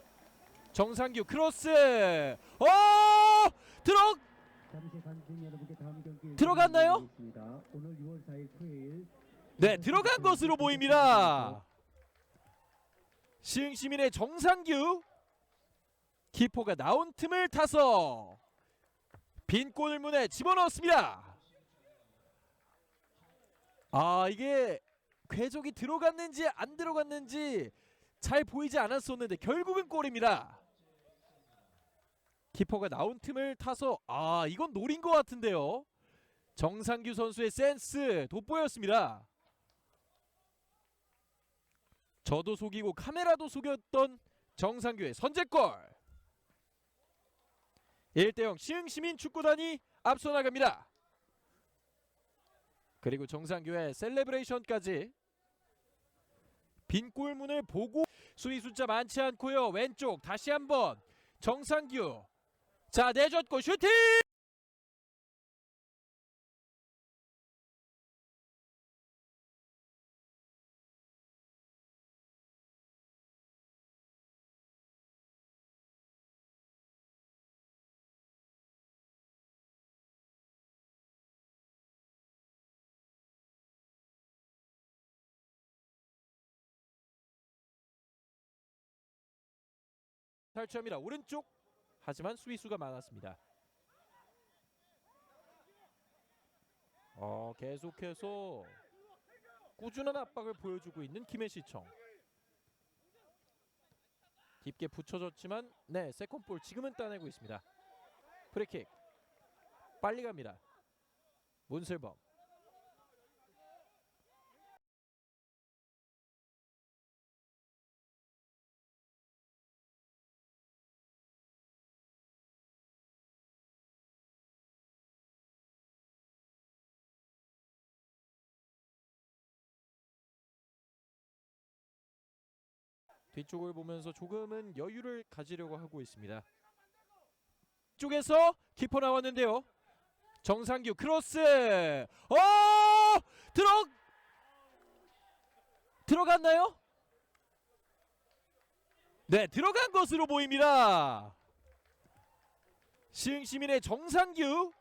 정상규 크로스. 들어갔나요? 네, 들어간 것으로 보입니다. 시흥시민의 정상규 키퍼가 나온 틈을 타서 빈 골문에 집어넣었습니다. 이게 궤적이 들어갔는지 안 들어갔는지 잘 보이지 않았었는데 결국은 골입니다. 키퍼가 나온 틈을 타서 이건 노린 것 같은데요. 정상규 선수의 센스 돋보였습니다. 저도 속이고 카메라도 속였던 정상규의 선제골. 1대0 시흥시민 축구단이 앞서 나갑니다. 그리고 정상규의 셀레브레이션까지. 빈 골문을 보고 수비 숫자 많지 않고요. 왼쪽 다시 한번 정상규. 자, 내줬고 슈팅! 탈취합니다. 오른쪽. 하지만 수비수가 많았습니다. 계속해서 꾸준한 압박을 보여주고 있는 김해시청. 깊게 붙여졌지만 세컨볼 지금은 따내고 있습니다. 프리킥 빨리 갑니다. 문슬범. 뒤쪽을 보면서 조금은 여유를 가지려고 하고 있습니다. 쪽에서 키퍼 나왔는데요. 정상규 크로스. 들어갔나요? 네, 들어간 것으로 보입니다. 시흥시민의 정상규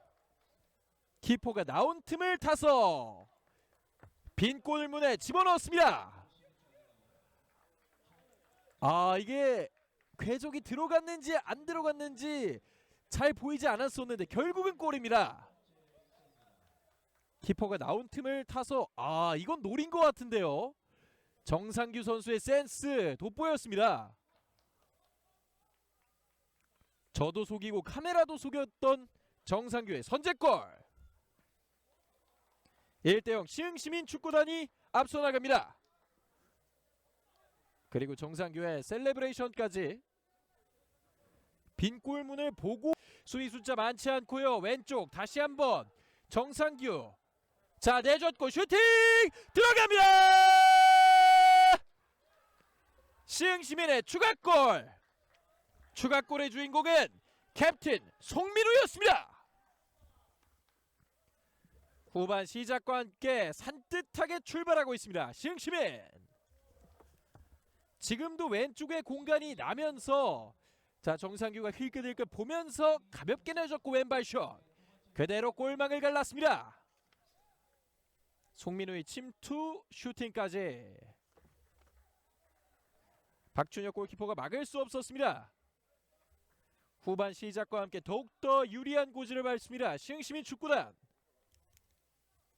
키퍼가 나온 틈을 타서 빈 골문에 집어넣었습니다. 이게 궤적이 들어갔는지 안 들어갔는지 잘 보이지 않았었는데 결국은 골입니다. 키퍼가 나온 틈을 타서 이건 노린 것 같은데요. 정상규 선수의 센스 돋보였습니다. 저도 속이고 카메라도 속였던 정상규의 선제골. 1대0 시흥시민 축구단이 앞서 나갑니다. 그리고 정상규의 셀레브레이션까지. 빈 골문을 보고 수비 숫자 많지 않고요. 왼쪽 다시 한번 정상규. 자, 내줬고 슈팅! 들어갑니다! 시흥시민의 추가골. 추가골의 주인공은 캡틴 송민우였습니다. 후반 시작과 함께 산뜻하게 출발하고 있습니다. 시흥시민. 지금도 왼쪽에 공간이 나면서 정상규가 힐끗힐끗 보면서 가볍게 내줬고 왼발슛. 그대로 골망을 갈랐습니다. 송민우의 침투 슈팅까지. 박준혁 골키퍼가 막을 수 없었습니다. 후반 시작과 함께 더욱더 유리한 고지를 밟습니다. 시흥시민 축구단.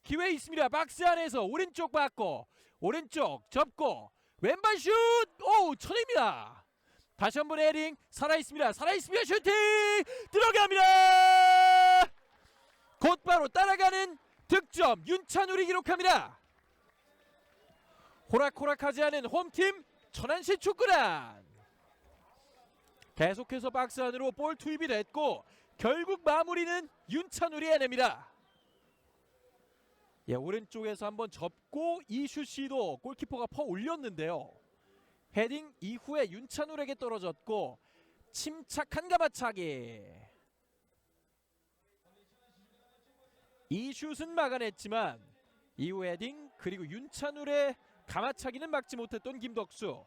기회 있습니다. 박스 안에서 오른쪽 받고 오른쪽 접고 왼발 슛! 쳐냅니다. 다시 한번 헤딩. 살아있습니다. 슈팅! 들어갑니다. 곧바로 따라가는 득점 윤찬울이 기록합니다. 호락호락하지 않은 홈팀 천안시 축구단. 계속해서 박스 안으로 볼 투입이 됐고 결국 마무리는 윤찬울이 해냅니다. 오른쪽에서 한번 접고 이 슛 시도 골키퍼가 퍼 올렸는데요. 헤딩 이후에 윤찬울에게 떨어졌고 침착한 가마차기. 이 슛은 막아냈지만 이후 헤딩 그리고 윤찬울의 가마차기는 막지 못했던 김덕수.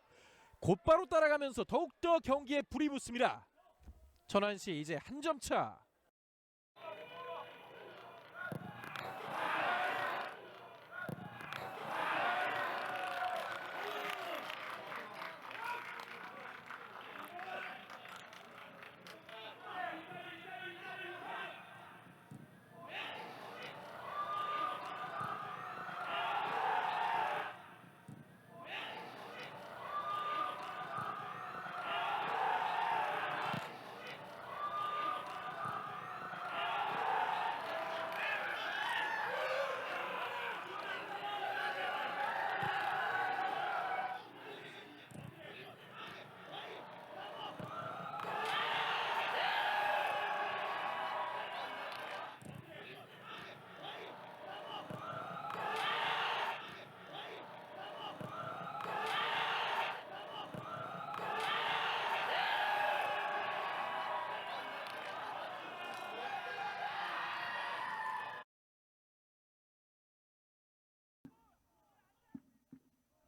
곧바로 따라가면서 더욱더 경기에 불이 붙습니다. 천안시 이제 한 점 차.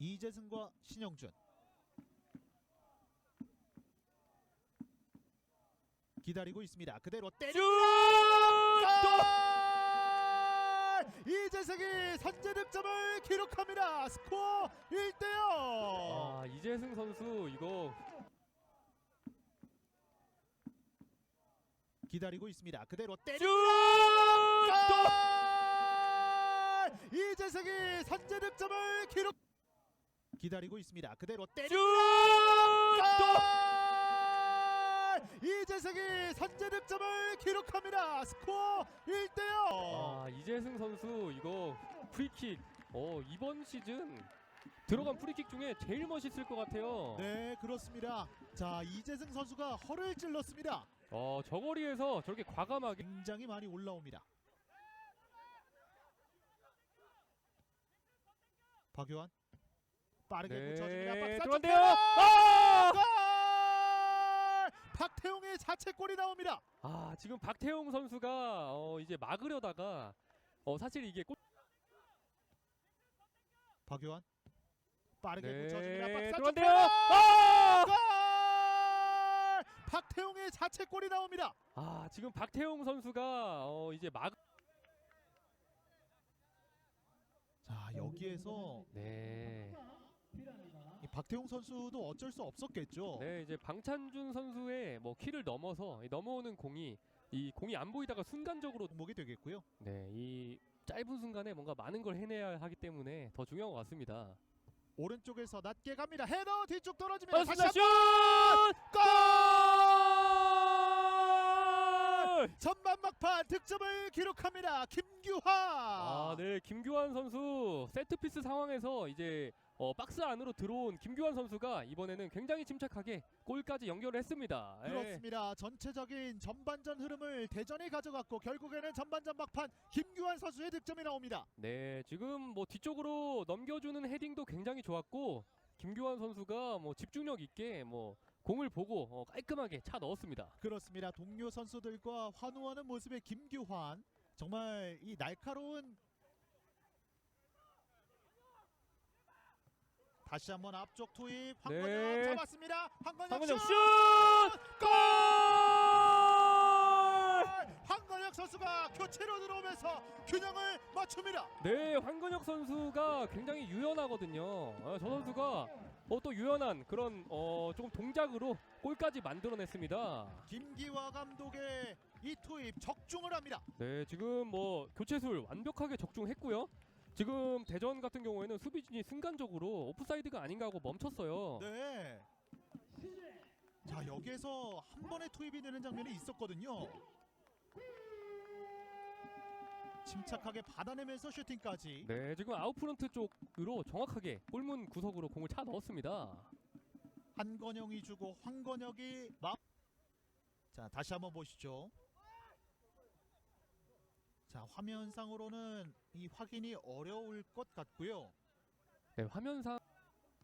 이재승과 신영준. 기다리고 있습니다. 그대로 때려. 이재승이 선제 득점을 기록합니다. 스코어 1대0. 이재승 선수 이거 기다리고 있습니다. 그대로 때려. 이재승이 선제 득점을 기록. 기다리고 있습니다. 그대로 때려. 이재승이 선제 득점을 기록합니다. 스코어 1대0. 이재승 선수 이거 프리킥 이번 시즌 들어간 프리킥 중에 제일 멋있을 것 같아요. 네, 그렇습니다. 자, 이재승 선수가 허를 찔렀습니다. 저 거리에서 저렇게 과감하게 굉장히 많이 올라옵니다. 박효환 빠르게 붙여줍니다. 박사 들어간대요. 골! 박태웅의 자책골이 나옵니다. 지금 박태웅 선수가 이제 막으려다가 사실 이게 골 박효환 빠르게 붙여줍니다. 박사 들어간대요. 골! 박태웅의 자책골이 나옵니다. 지금 박태웅 선수가 이제 자, 여기에서 이 박태웅 선수도 어쩔 수 없었겠죠. 네, 이제 방찬준 선수의 키를 넘어서 넘어오는 공이 안 보이다가 순간적으로 목이 되겠고요. 이 짧은 순간에 뭔가 많은 걸 해내야 하기 때문에 더 중요한 것 같습니다. 오른쪽에서 낮게 갑니다. 헤더 뒤쪽 떨어집니다. 다시 슛! 골! 전반 막판 득점을 기록합니다. 김규환. 네, 김규환 선수 세트피스 상황에서 이제 박스 안으로 들어온 김규환 선수가 이번에는 굉장히 침착하게 골까지 연결을 했습니다. 그렇습니다. 전체적인 전반전 흐름을 대전이 가져갔고 결국에는 전반전 막판 김규환 선수의 득점이 나옵니다. 네, 지금 뒤쪽으로 넘겨주는 헤딩도 굉장히 좋았고 김규환 선수가 집중력 있게 공을 보고 깔끔하게 차 넣었습니다. 그렇습니다. 동료 선수들과 환호하는 모습의 김규환, 정말 이 날카로운, 다시 한번 앞쪽 투입. 황건영 잡았습니다. 황건영 슛! 골! 황건영 선수가 교체로 들어오면서 균형을 맞춥니다. 네, 황건혁 선수가 굉장히 유연하거든요. 저 선수가 또 유연한 그런 조금 동작으로 골까지 만들어냈습니다. 김기화 감독의 이 투입 적중을 합니다. 네, 지금 교체술 완벽하게 적중했고요. 지금 대전 같은 경우에는 수비진이 순간적으로 오프사이드가 아닌가 하고 멈췄어요. 네. 자, 여기에서 한 번에 투입이 되는 장면이 있었거든요. 침착하게 받아내면서 슈팅까지. 네, 지금 아웃프런트 쪽으로 정확하게 골문 구석으로 공을 차 넣었습니다. 한건영이 주고 황건혁이 자, 다시 한번 보시죠. 자, 화면상으로는 이 확인이 어려울 것 같고요. 네, 화면상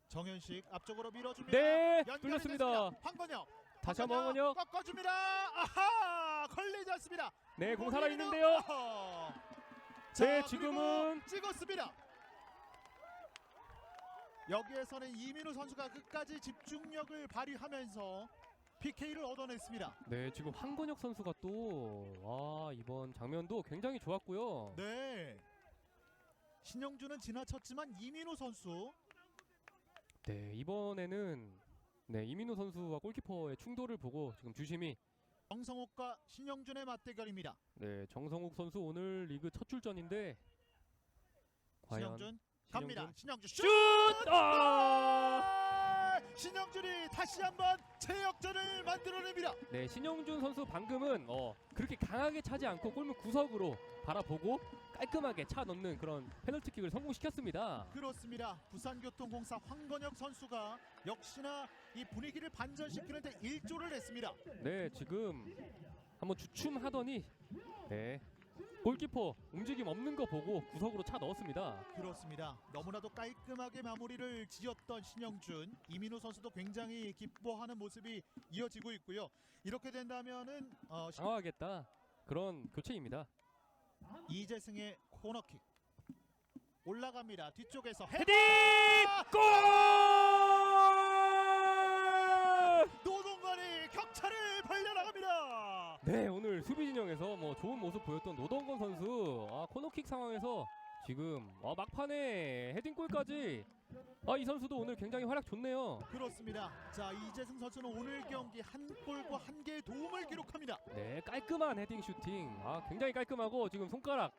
정현식 앞쪽으로 밀어줍니다. 네, 연결이 뚫렸습니다. 됐습니다. 황건혁 다시 한번 황건혁 꺾어줍니다. 아하, 걸리지 않습니다. 네, 공 살아 있는데요. 자, 네, 지금은 찍었습니다. 여기에서는 이민우 선수가 끝까지 집중력을 발휘하면서 PK를 얻어냈습니다. 네, 지금 황건혁 선수가 또 이번 장면도 굉장히 좋았고요. 네, 신영준은 지나쳤지만 이민우 선수. 네, 이번에는 이민우 선수와 골키퍼의 충돌을 보고 지금 주심이 정성욱과 신영준의 맞대결입니다. 네, 정성욱 선수 오늘 리그 첫 출전인데 과연 신영준 갑니다. 신영준 슛! 슛! 신영준이 다시 한번 제역전을 만들어냅니다. 네, 신영준 선수 방금은 그렇게 강하게 차지 않고 골문 구석으로 바라보고 깔끔하게 차 넣는 그런 페널티킥을 성공시켰습니다. 그렇습니다. 부산교통공사 황건혁 선수가 역시나 이 분위기를 반전시키는 데 일조를 했습니다. 네, 지금 한번 주춤하더니 골키퍼 움직임 없는 거 보고 구석으로 차 넣었습니다. 그렇습니다. 너무나도 깔끔하게 마무리를 지었던 신영준, 이민우 선수도 굉장히 기뻐하는 모습이 이어지고 있고요. 이렇게 된다면은 당황하겠다 그런 교체입니다. 이재승의 코너킥. 올라갑니다. 뒤쪽에서 헤딩! 골! 노동관이 격차를 벌려나갑니다. 네, 오늘 수비 진영에서 뭐 좋은 모습 보였던 노동건 선수 코너킥 상황에서 지금 막판에 헤딩골까지 이 선수도 오늘 굉장히 활약 좋네요. 그렇습니다. 자, 이재승 선수는 오늘 경기 한 골과 한 개의 도움을 기록합니다. 네, 깔끔한 헤딩 슈팅. 굉장히 깔끔하고 지금 손가락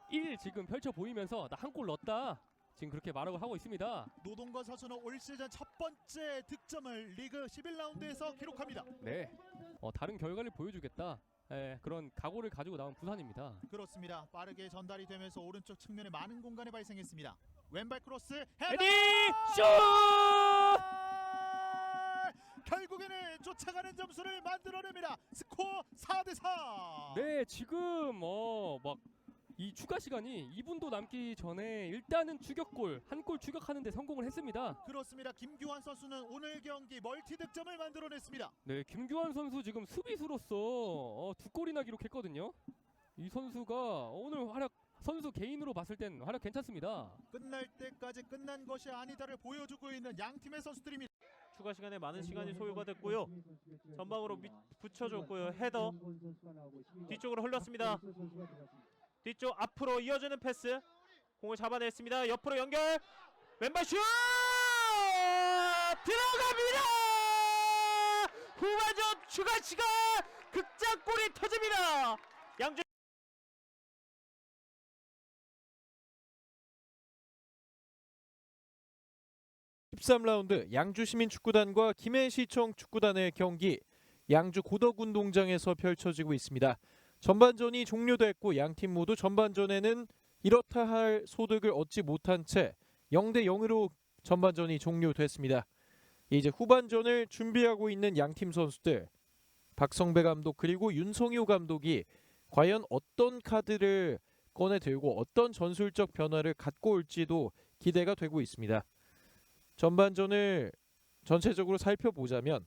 1 지금 펼쳐 보이면서 나 한 골 넣었다. 지금 그렇게 말하고 하고 있습니다. 노동건 선수는 올 시즌 첫 번째 득점을 리그 11라운드에서 기록합니다. 네, 다른 결과를 보여주겠다. 그런 각오를 가지고 나온 부산입니다. 그렇습니다. 빠르게 전달이 되면서 오른쪽 측면에 많은 공간이 발생했습니다. 왼발 크로스 헤더! 헤딩! 슛! 결국에는 쫓아가는 점수를 만들어냅니다. 스코어 4대4. 네, 지금 막 이 추가 시간이 2분도 남기 전에 일단은 추격골 한 골 추격하는데 성공을 했습니다. 그렇습니다. 김규환 선수는 오늘 경기 멀티 득점을 만들어냈습니다. 네, 김규환 선수 지금 수비수로서 2골이나 기록했거든요. 이 선수가 오늘 활약 선수 개인으로 봤을 땐 활약 괜찮습니다. 끝날 때까지 끝난 것이 아니다를 보여주고 있는 양 팀의 선수들입니다. 추가 시간에 많은 시간이 소요가 됐고요. 전방으로 붙여줬고요. 헤더 뒤쪽으로 흘렀습니다. 뒤쪽 앞으로 이어지는 패스 공을 잡아냈습니다. 옆으로 연결 왼발 슛 들어갑니다. 후반전 추가 시간 극장골이 터집니다. 양주 13라운드 양주시민축구단과 김해시청 축구단의 경기 양주 고덕운동장에서 펼쳐지고 있습니다. 전반전이 종료됐고 양팀 모두 전반전에는 이렇다 할 소득을 얻지 못한 채 0대0으로 전반전이 종료됐습니다. 이제 후반전을 준비하고 있는 양팀 선수들 박성배 감독 그리고 윤성효 감독이 과연 어떤 카드를 꺼내 들고 어떤 전술적 변화를 갖고 올지도 기대가 되고 있습니다. 전반전을 전체적으로 살펴보자면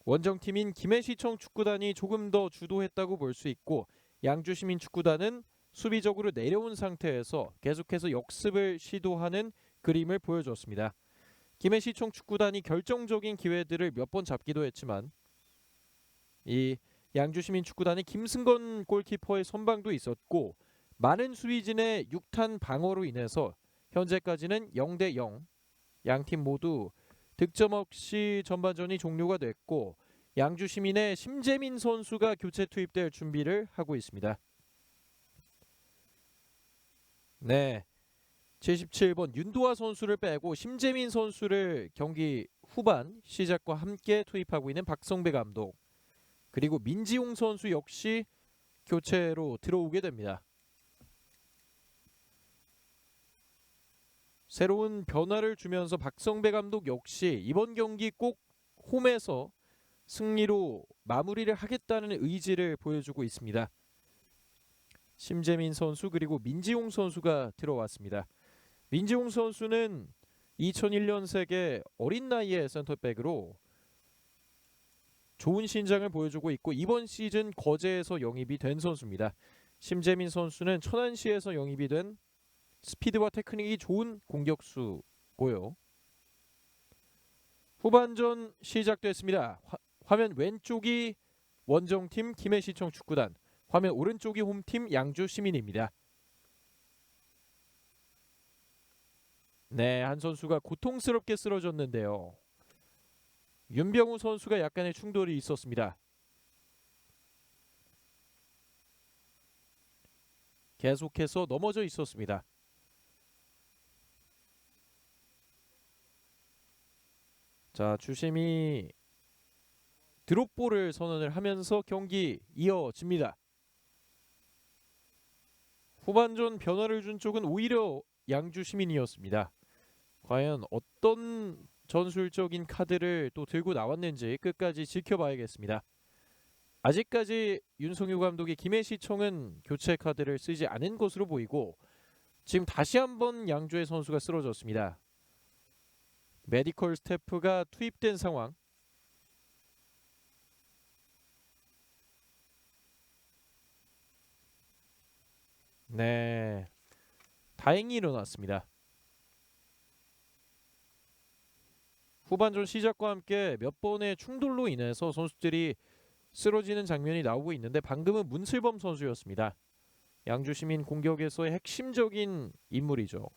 원정팀인 김해시청 축구단이 조금 더 주도했다고 볼 수 있고 양주시민 축구단은 수비적으로 내려온 상태에서 계속해서 역습을 시도하는 그림을 보여줬습니다. 김해시청 축구단이 결정적인 기회들을 몇 번 잡기도 했지만 이 양주시민 축구단의 김승건 골키퍼의 선방도 있었고 많은 수비진의 6탄 방어로 인해서 현재까지는 0대0 양팀 모두 득점 없이 전반전이 종료가 됐고 양주 시민의 심재민 선수가 교체 투입될 준비를 하고 있습니다. 네, 77번 윤도하 선수를 빼고 심재민 선수를 경기 후반 시작과 함께 투입하고 있는 박성배 감독 그리고 민지용 선수 역시 교체로 들어오게 됩니다. 새로운 변화를 주면서 박성배 감독 역시 이번 경기 꼭 홈에서 승리로 마무리를 하겠다는 의지를 보여주고 있습니다. 심재민 선수 그리고 민지용 선수가 들어왔습니다. 민지용 선수는 2001년생의 어린 나이의 센터백으로 좋은 신장을 보여주고 있고 이번 시즌 거제에서 영입이 된 선수입니다. 심재민 선수는 천안시에서 영입이 된 스피드와 테크닉이 좋은 공격수고요. 후반전 시작됐습니다. 화면 왼쪽이 원정팀 김해시청 축구단, 화면 오른쪽이 홈팀 양주시민입니다. 네, 한 선수가 고통스럽게 쓰러졌는데요. 윤병우 선수가 약간의 충돌이 있었습니다. 계속해서 넘어져 있었습니다. 자, 주심이 드롭볼을 선언을 하면서 경기 이어집니다. 후반전 변화를 준 쪽은 오히려 양주 시민이었습니다. 과연 어떤 전술적인 카드를 또 들고 나왔는지 끝까지 지켜봐야겠습니다. 아직까지 윤성효 감독이 김해시청은 교체 카드를 쓰지 않은 것으로 보이고 지금 다시 한번 양주의 선수가 쓰러졌습니다. 메디컬 스태프가 투입된 상황. 네, 다행히 일어났습니다. 후반전 시작과 함께 몇 번의 충돌로 인해서 선수들이 쓰러지는 장면이 나오고 있는데 방금은 문슬범 선수였습니다. 양주시민 공격에서의 핵심적인 인물이죠.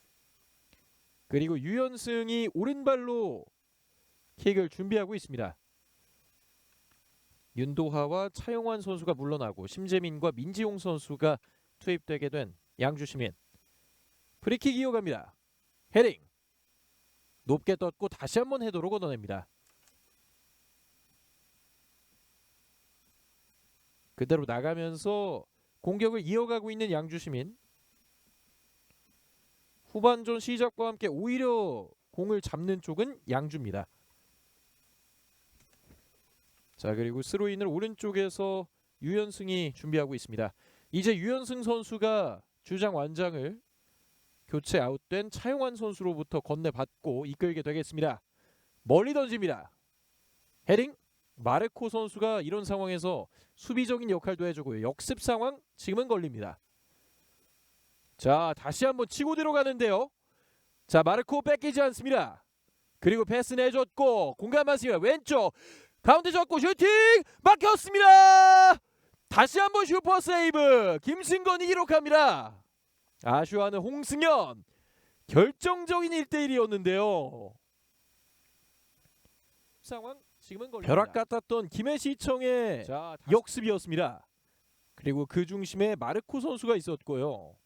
그리고 유연승이 오른발로 킥을 준비하고 있습니다. 윤도하와 차용환 선수가 물러나고 심재민과 민지용 선수가 투입되게 된 양주시민. 프리킥 이어갑니다. 헤딩. 높게 떴고 다시 한번 헤더로 걷어냅니다. 그대로 나가면서 공격을 이어가고 있는 양주시민. 후반전 시작과 함께 오히려 공을 잡는 쪽은 양주입니다. 자, 그리고 스로인을 오른쪽에서 유연승이 준비하고 있습니다. 이제 유연승 선수가 주장 완장을 교체 아웃된 차용환 선수로부터 건네받고 이끌게 되겠습니다. 멀리 던집니다. 헤딩. 마르코 선수가 이런 상황에서 수비적인 역할도 해주고요. 역습 상황 지금은 걸립니다. 자, 다시 한번 치고 들어가는데요. 자, 마르코 뺏기지 않습니다. 그리고 패스 내줬고 공간 많습니다. 왼쪽 가운데 줬고 슈팅 막혔습니다. 다시 한번 슈퍼 세이브. 김승건이 기록합니다. 아쉬워하는 홍승현. 결정적인 1대1이었는데요. 상황 지금은 걸립니다. 벼락 같았던 김해시청의 역습이었습니다. 그리고 그 중심에 마르코 선수가 있었고요.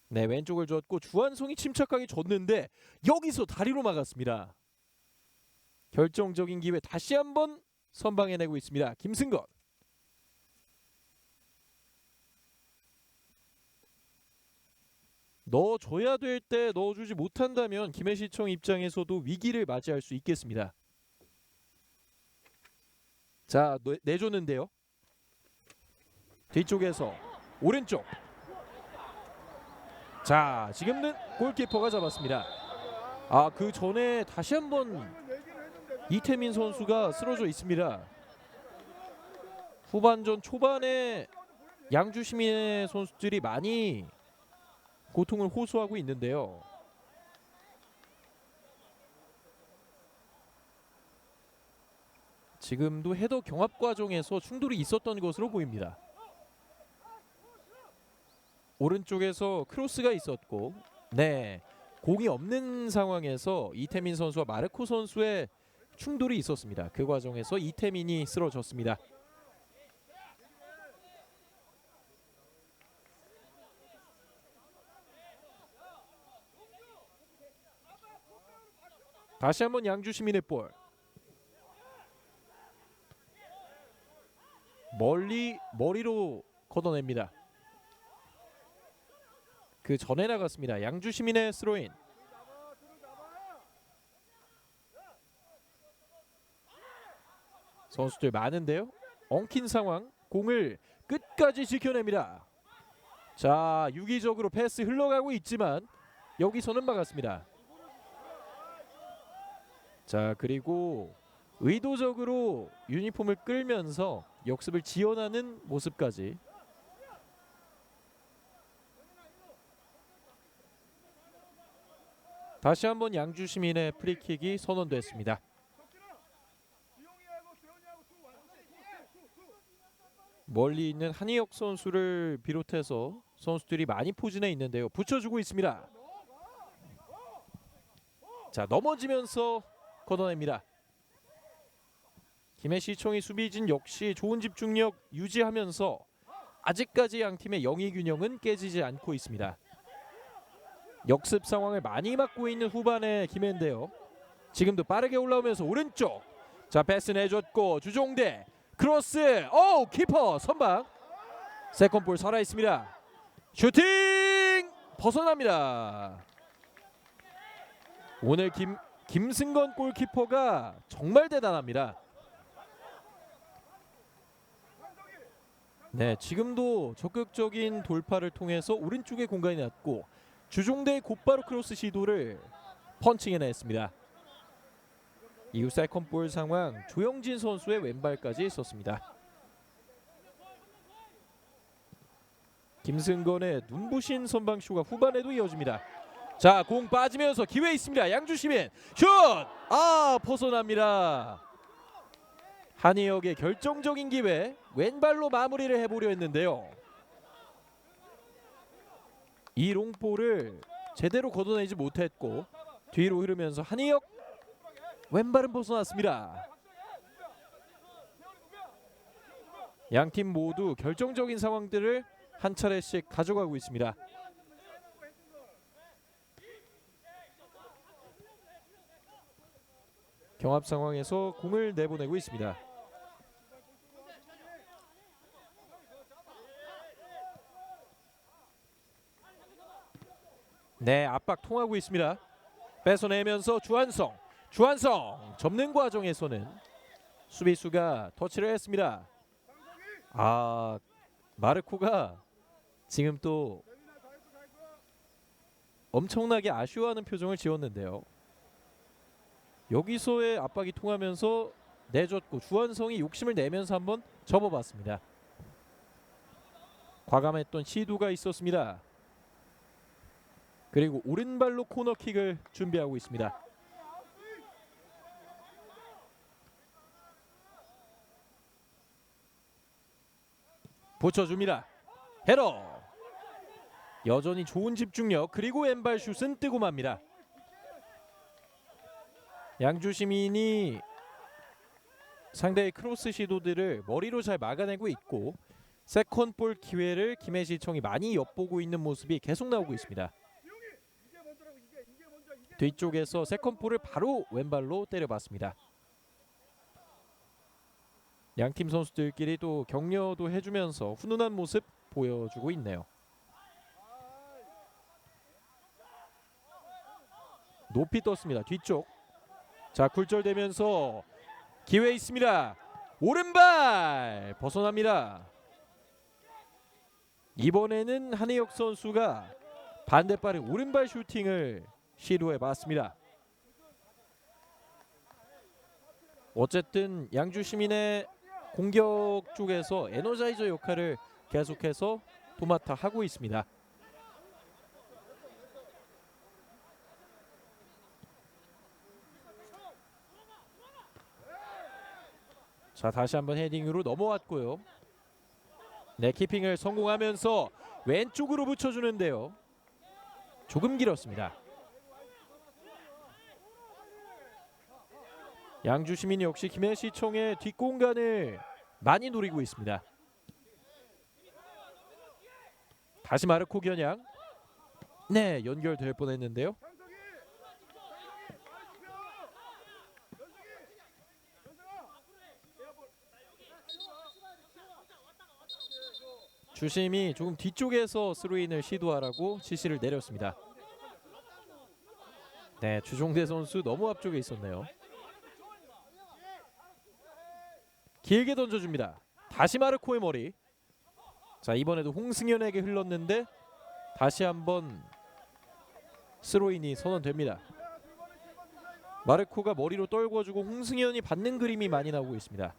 네, 왼쪽을 줬고 주한송이 침착하게 줬는데 여기서 다리로 막았습니다. 결정적인 기회 다시 한번 선방해내고 있습니다. 김승건. 넣어줘야 될 때 넣어주지 못한다면 김해시청 입장에서도 위기를 맞이할 수 있겠습니다. 자, 내줬는데요. 뒤쪽에서 오른쪽. 자, 지금은 골키퍼가 잡았습니다. 아, 그 전에 다시 한번 이태민 선수가 쓰러져 있습니다. 후반전 초반에 양주시민의 선수들이 많이 고통을 호소하고 있는데요. 지금도 헤더 경합 과정에서 충돌이 있었던 것으로 보입니다. 오른쪽에서 크로스가 있었고, 네, 공이 없는 상황에서 이태민 선수와 마르코 선수의 충돌이 있었습니다. 그 과정에서 이태민이 쓰러졌습니다. 다시 한번 양주시민의 볼. 머리로 걷어냅니다. 그 전에 나갔습니다. 양주시민의 스로인. 선수들 많은데요. 엉킨 상황. 공을 끝까지 지켜냅니다. 자, 유기적으로 패스 흘러가고 있지만 여기서는 막았습니다. 자, 그리고 의도적으로 유니폼을 끌면서 역습을 지원하는 모습까지. 다시 한번 양주시민의 프리킥이 선언됐습니다. 멀리 있는 한희혁 선수를 비롯해서 선수들이 많이 포진해 있는데요. 붙여주고 있습니다. 자, 넘어지면서 걷어냅니다. 김해시청의 수비진 역시 좋은 집중력 유지하면서 아직까지 양팀의 영위 균형은 깨지지 않고 있습니다. 역습 상황을 많이 맞고 있는 후반의 김해인데요. 지금도 빠르게 올라오면서 오른쪽. 자, 패스 내줬고 주종대 크로스. 오, 키퍼 선방. 세컨볼 살아있습니다. 슈팅 벗어납니다. 오늘 김승건 골키퍼가 정말 대단합니다. 네, 지금도 적극적인 돌파를 통해서 오른쪽에 공간이 났고 주종대의 곧바로 크로스 시도를 펀칭해냈습니다. 이후 세컨볼 상황 조영진 선수의 왼발까지 있었습니다. 김승건의 눈부신 선방쇼가 후반에도 이어집니다. 자, 공 빠지면서 기회 있습니다. 양주시민 슛! 아, 벗어납니다. 한희혁의 결정적인 기회, 왼발로 마무리를 해보려 했는데요. 이 롱볼을 제대로 걷어내지 못했고 뒤로 흐르면서 한희혁 왼발은 벗어났습니다. 양팀 모두 결정적인 상황들을 한 차례씩 가져가고 있습니다. 경합 상황에서 공을 내보내고 있습니다. 네, 압박 통하고 있습니다. 뺏어내면서 주한성 접는 과정에서는 수비수가 터치를 했습니다. 아, 마르코가 지금 또 엄청나게 아쉬워하는 표정을 지었는데요. 여기서의 압박이 통하면서 내줬고 주한성이 욕심을 내면서 한번 접어봤습니다. 과감했던 시도가 있었습니다. 그리고 오른발로 코너킥을 준비하고 있습니다. 붙여줍니다. 헤더. 여전히 좋은 집중력 그리고 왼발 슛은 뜨고 맙니다. 양주시민이 상대의 크로스 시도들을 머리로 잘 막아내고 있고 세컨볼 기회를 김해시청이 많이 엿보고 있는 모습이 계속 나오고 있습니다. 뒤쪽에서 세컨볼을 바로 왼발로 때려봤습니다. 양팀 선수들끼리 또 격려도 해주면서 훈훈한 모습 보여주고 있네요. 높이 떴습니다. 뒤쪽. 자, 굴절되면서 기회 있습니다. 오른발 벗어납니다. 이번에는 한혜혁 선수가 반대발의 오른발 슈팅을 시도해봤습니다. 어쨌든 양주시민의 공격 쪽에서 에너자이저 역할을 계속해서 도맡아 하고 있습니다. 자, 다시 한번 헤딩으로 넘어왔고요. 네, 키핑을 성공하면서 왼쪽으로 붙여주는데요. 조금 길었습니다. 양주시민 역시 김해시청의 뒷공간을 많이 노리고 있습니다. 다시 마르코 겨냥. 네, 연결될 뻔했는데요. 주심이 조금 뒤쪽에서 스루인을 시도하라고 지시를 내렸습니다. 네, 주종대 선수 너무 앞쪽에 있었네요. 길게 던져줍니다. 다시 마르코의 머리. 자, 이번에도 홍승현에게 흘렀는데 다시 한번 스로인이 선언됩니다. 마르코가 머리로 떨궈주고 홍승현이 받는 그림이 많이 나오고 있습니다.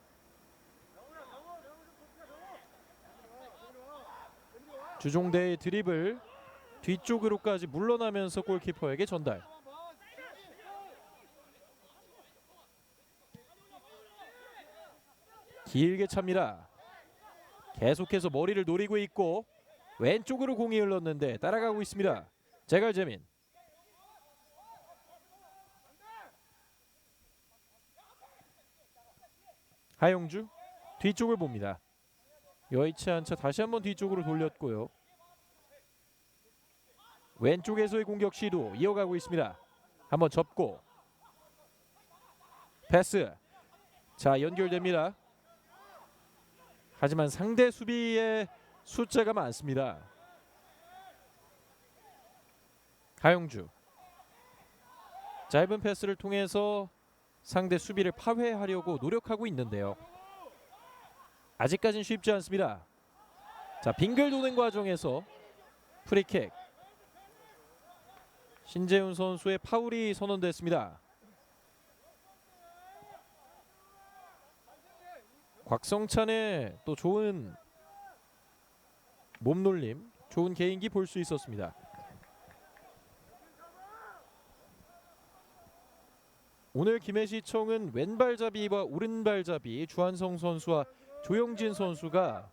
주종대의 드리블 뒤쪽으로까지 물러나면서 골키퍼에게 전달. 길게 찹니다. 계속해서 머리를 노리고 있고 왼쪽으로 공이 흘렀는데 따라가고 있습니다. 제갈재민. 하영주 뒤쪽을 봅니다. 여의치 않자 다시 한번 뒤쪽으로 돌렸고요. 왼쪽에서의 공격 시도 이어가고 있습니다. 한번 접고 패스. 자, 연결됩니다. 하지만 상대 수비의 숫자가 많습니다. 하영주 짧은 패스를 통해서 상대 수비를 파괴하려고 노력하고 있는데요. 아직까지는 쉽지 않습니다. 자, 빙글 도는 과정에서 프리킥. 신재훈 선수의 파울이 선언됐습니다. 곽성찬의 또 좋은 몸놀림 좋은 개인기 볼 수 있었습니다. 오늘 김해시청은 왼발잡이와 오른발잡이 주한성 선수와 조영진 선수가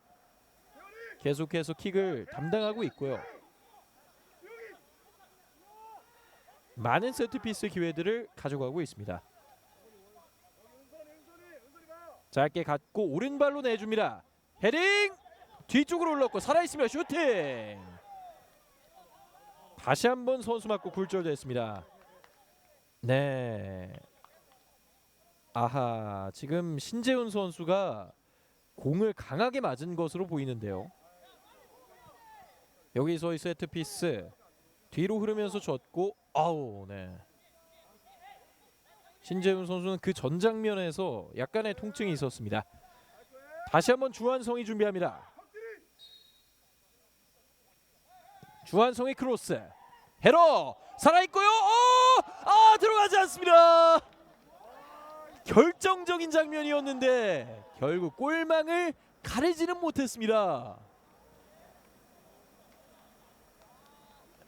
계속해서 킥을 담당하고 있고요. 많은 세트피스 기회들을 가져가고 있습니다. 짧게 갖고 오른발로 내줍니다. 헤딩! 뒤쪽으로 올랐고 살아있으며 슈팅! 다시 한번 선수 맞고 굴절됐습니다. 네. 아하, 지금 신재훈 선수가 공을 강하게 맞은 것으로 보이는데요. 여기서의 세트피스 뒤로 흐르면서 졌고, 아우, 네. 신재훈 선수는 그 전 장면에서 약간의 통증이 있었습니다. 다시 한번 주한성이 준비합니다. 주한성의 크로스, 헤더 살아있고요. 들어가지 않습니다. 결정적인 장면이었는데 결국 골망을 가리지는 못했습니다.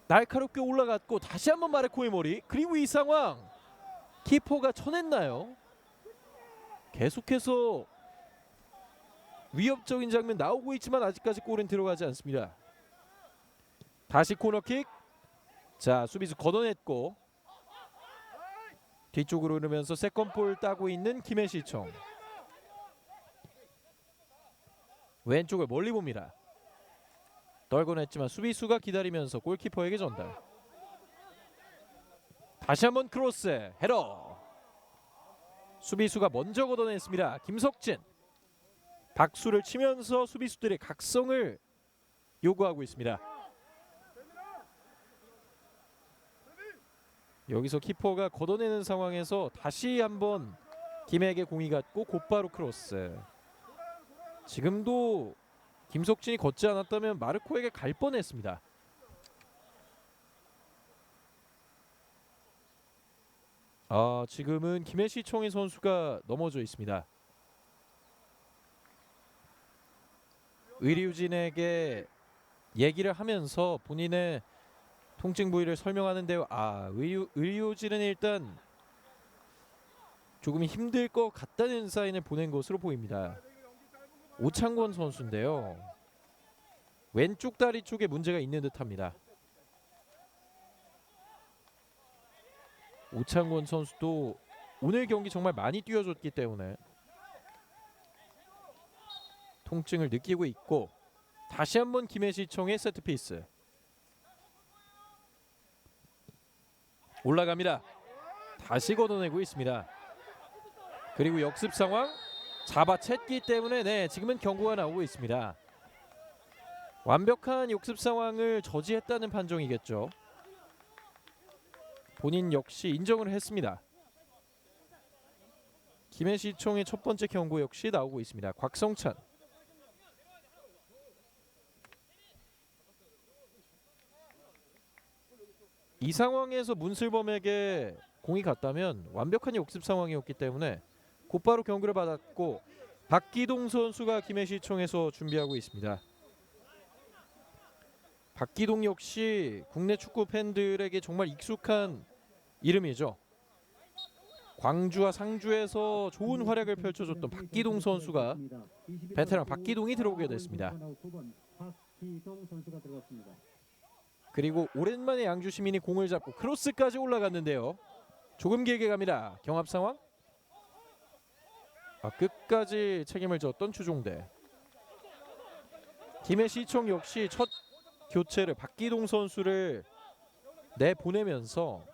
날카롭게 올라갔고 다시 한번 마르코의 머리. 그리고 이 상황 키퍼가 쳐냈나요? 계속해서 위협적인 장면 나오고 있지만 아직까지 골은 들어가지 않습니다. 다시 코너킥. 자, 수비수 걷어냈고 뒤쪽으로 흐르면서 세컨볼 따고 있는 김해시청. 왼쪽을 멀리 봅니다. 떨궈냈지만 수비수가 기다리면서 골키퍼에게 전달. 다시 한번 크로스, 헤더. 수비수가 먼저 걷어냈습니다. 김석진. 박수를 치면서 수비수들의 각성을 요구하고 있습니다. 여기서 키퍼가 걷어내는 상황에서 다시 한번 김에게 공이 갔고 곧바로 크로스. 지금도 김석진이 걷지 않았다면 마르코에게 갈 뻔했습니다. 지금은 김해시청의 선수가 넘어져 있습니다. 의료진에게 얘기를 하면서 본인의 통증 부위를 설명하는데요. 의료진은 일단 조금 힘들 것 같다는 사인을 보낸 것으로 보입니다. 오창권 선수인데요. 왼쪽 다리 쪽에 문제가 있는 듯합니다. 오창권 선수도 오늘 경기 정말 많이 뛰어줬기 때문에 통증을 느끼고 있고, 다시 한번 김해시청의 세트피스 올라갑니다. 다시 걷어내고 있습니다. 그리고 역습 상황 잡아챘기 때문에 지금은 경고가 나오고 있습니다. 완벽한 역습 상황을 저지했다는 판정이겠죠. 본인 역시 인정을 했습니다. 김해시청의 첫 번째 경고 역시 나오고 있습니다. 곽성찬. 이 상황에서 문슬범에게 공이 갔다면 완벽한 역습 상황이었기 때문에 곧바로 경고를 받았고, 박기동 선수가 김해시청에서 준비하고 있습니다. 박기동 역시 국내 축구 팬들에게 정말 익숙한 이름이죠. 광주와 상주에서 좋은 활약을 펼쳐줬던 박기동 선수가, 베테랑 박기동이 들어오게 됐습니다. 그리고 오랜만에 양주 시민이 공을 잡고 크로스까지 올라갔는데요. 조금 길게 갑니다. 경합 상황. 끝까지 책임을 졌던 추종대. 김해시청 역시 첫 교체를 박기동 선수를 내보내면서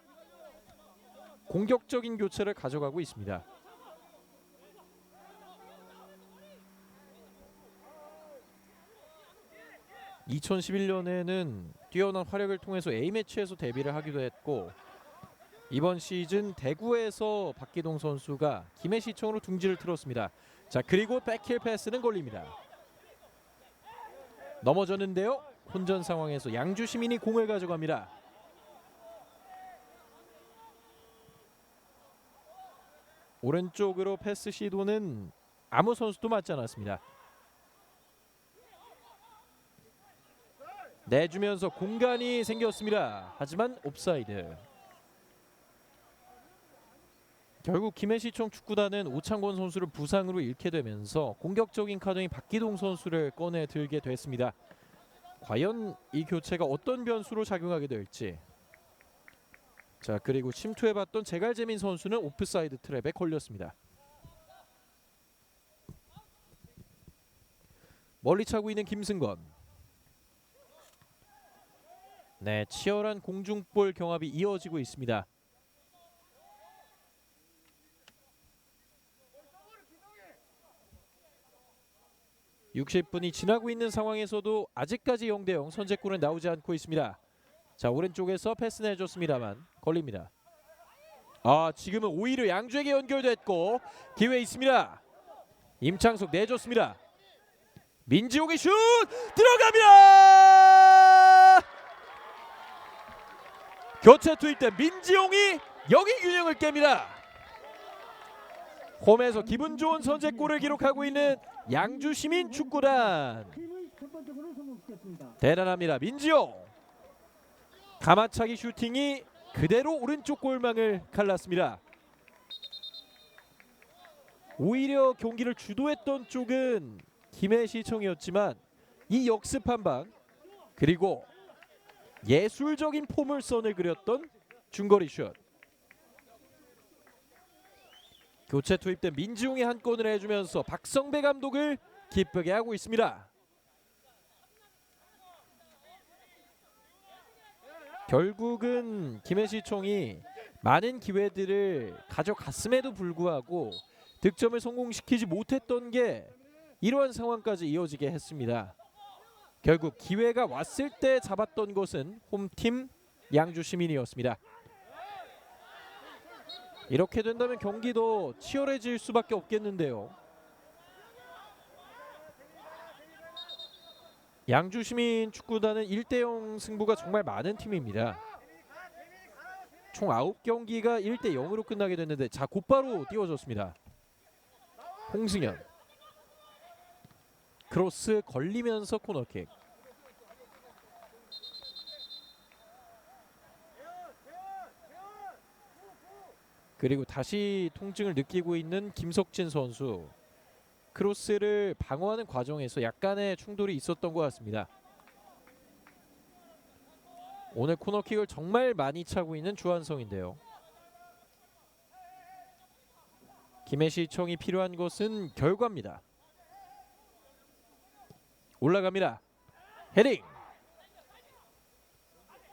공격적인 교체를 가져가고 있습니다. (2011년에는) 뛰어난 활약을 통해서 A매치에서 데뷔를 하기도 했고, 이번 시즌 대구에서 박기동 선수가 김해시청으로 둥지를 틀었습니다. 자, 그리고 백힐 패스는 걸립니다. 넘어졌는데요. 혼전 상황에서 양주 시민이 공을 가져갑니다. 오른쪽으로 패스 시도는 아무 선수도 맞지 않았습니다. 내주면서 공간이 생겼습니다. 하지만 옵사이드. 결국 김해시청 축구단은 오창권 선수를 부상으로 잃게 되면서 공격적인 카드인 박기동 선수를 꺼내 들게 됐습니다. 과연 이 교체가 어떤 변수로 작용하게 될지. 자, 그리고 침투해봤던 제갈재민 선수는 오프사이드 트랩에 걸렸습니다. 멀리 차고 있는 김승건. 네, 치열한 공중볼 경합이 이어지고 있습니다. (60분이) 지나고 있는 상황에서도 아직까지 0대0 선제골은 나오지 않고 있습니다. 자, 오른쪽에서 패스 내줬습니다만 걸립니다. 지금은 오히려 양주에게 연결됐고 기회 있습니다. 임창석 내줬습니다. 민지용의 슛 들어갑니다. 교체 투입된 민지용이 여기 균형을 깹니다. 홈에서 기분 좋은 선제골을 기록하고 있는 양주 시민 축구단. 대단합니다. 민지용. 가마차기 슈팅이 그대로 오른쪽 골망을 갈랐습니다. 오히려 경기를 주도했던 쪽은 김해시청이었지만 이 역습 한방 그리고 예술적인 포물선을 그렸던 중거리 슛. 교체 투입된 민지용이 한 건을 해주면서 박성배 감독을 기쁘게 하고 있습니다. 결국은 김해시청이 많은 기회들을 가져갔음에도 불구하고 득점을 성공시키지 못했던 게 이러한 상황까지 이어지게 했습니다. 결국 기회가 왔을 때 잡았던 것은 홈팀 양주시민이었습니다. 이렇게 된다면 경기도 치열해질 수밖에 없겠는데요. 양주시민 축구단은 1대0 승부가 정말 많은 팀입니다. 총 9경기가 1대0으로 끝나게 됐는데 자, 곧바로 띄워줬습니다. 홍승현. 크로스 걸리면서 코너킥. 그리고 다시 통증을 느끼고 있는 김석진 선수. 크로스를 방어하는 과정에서 약간의 충돌이 있었던 것 같습니다. 오늘 코너킥을 정말 많이 차고 있는 주한성인데요. 김해시청이 필요한 것은 결과입니다. 올라갑니다. 헤딩.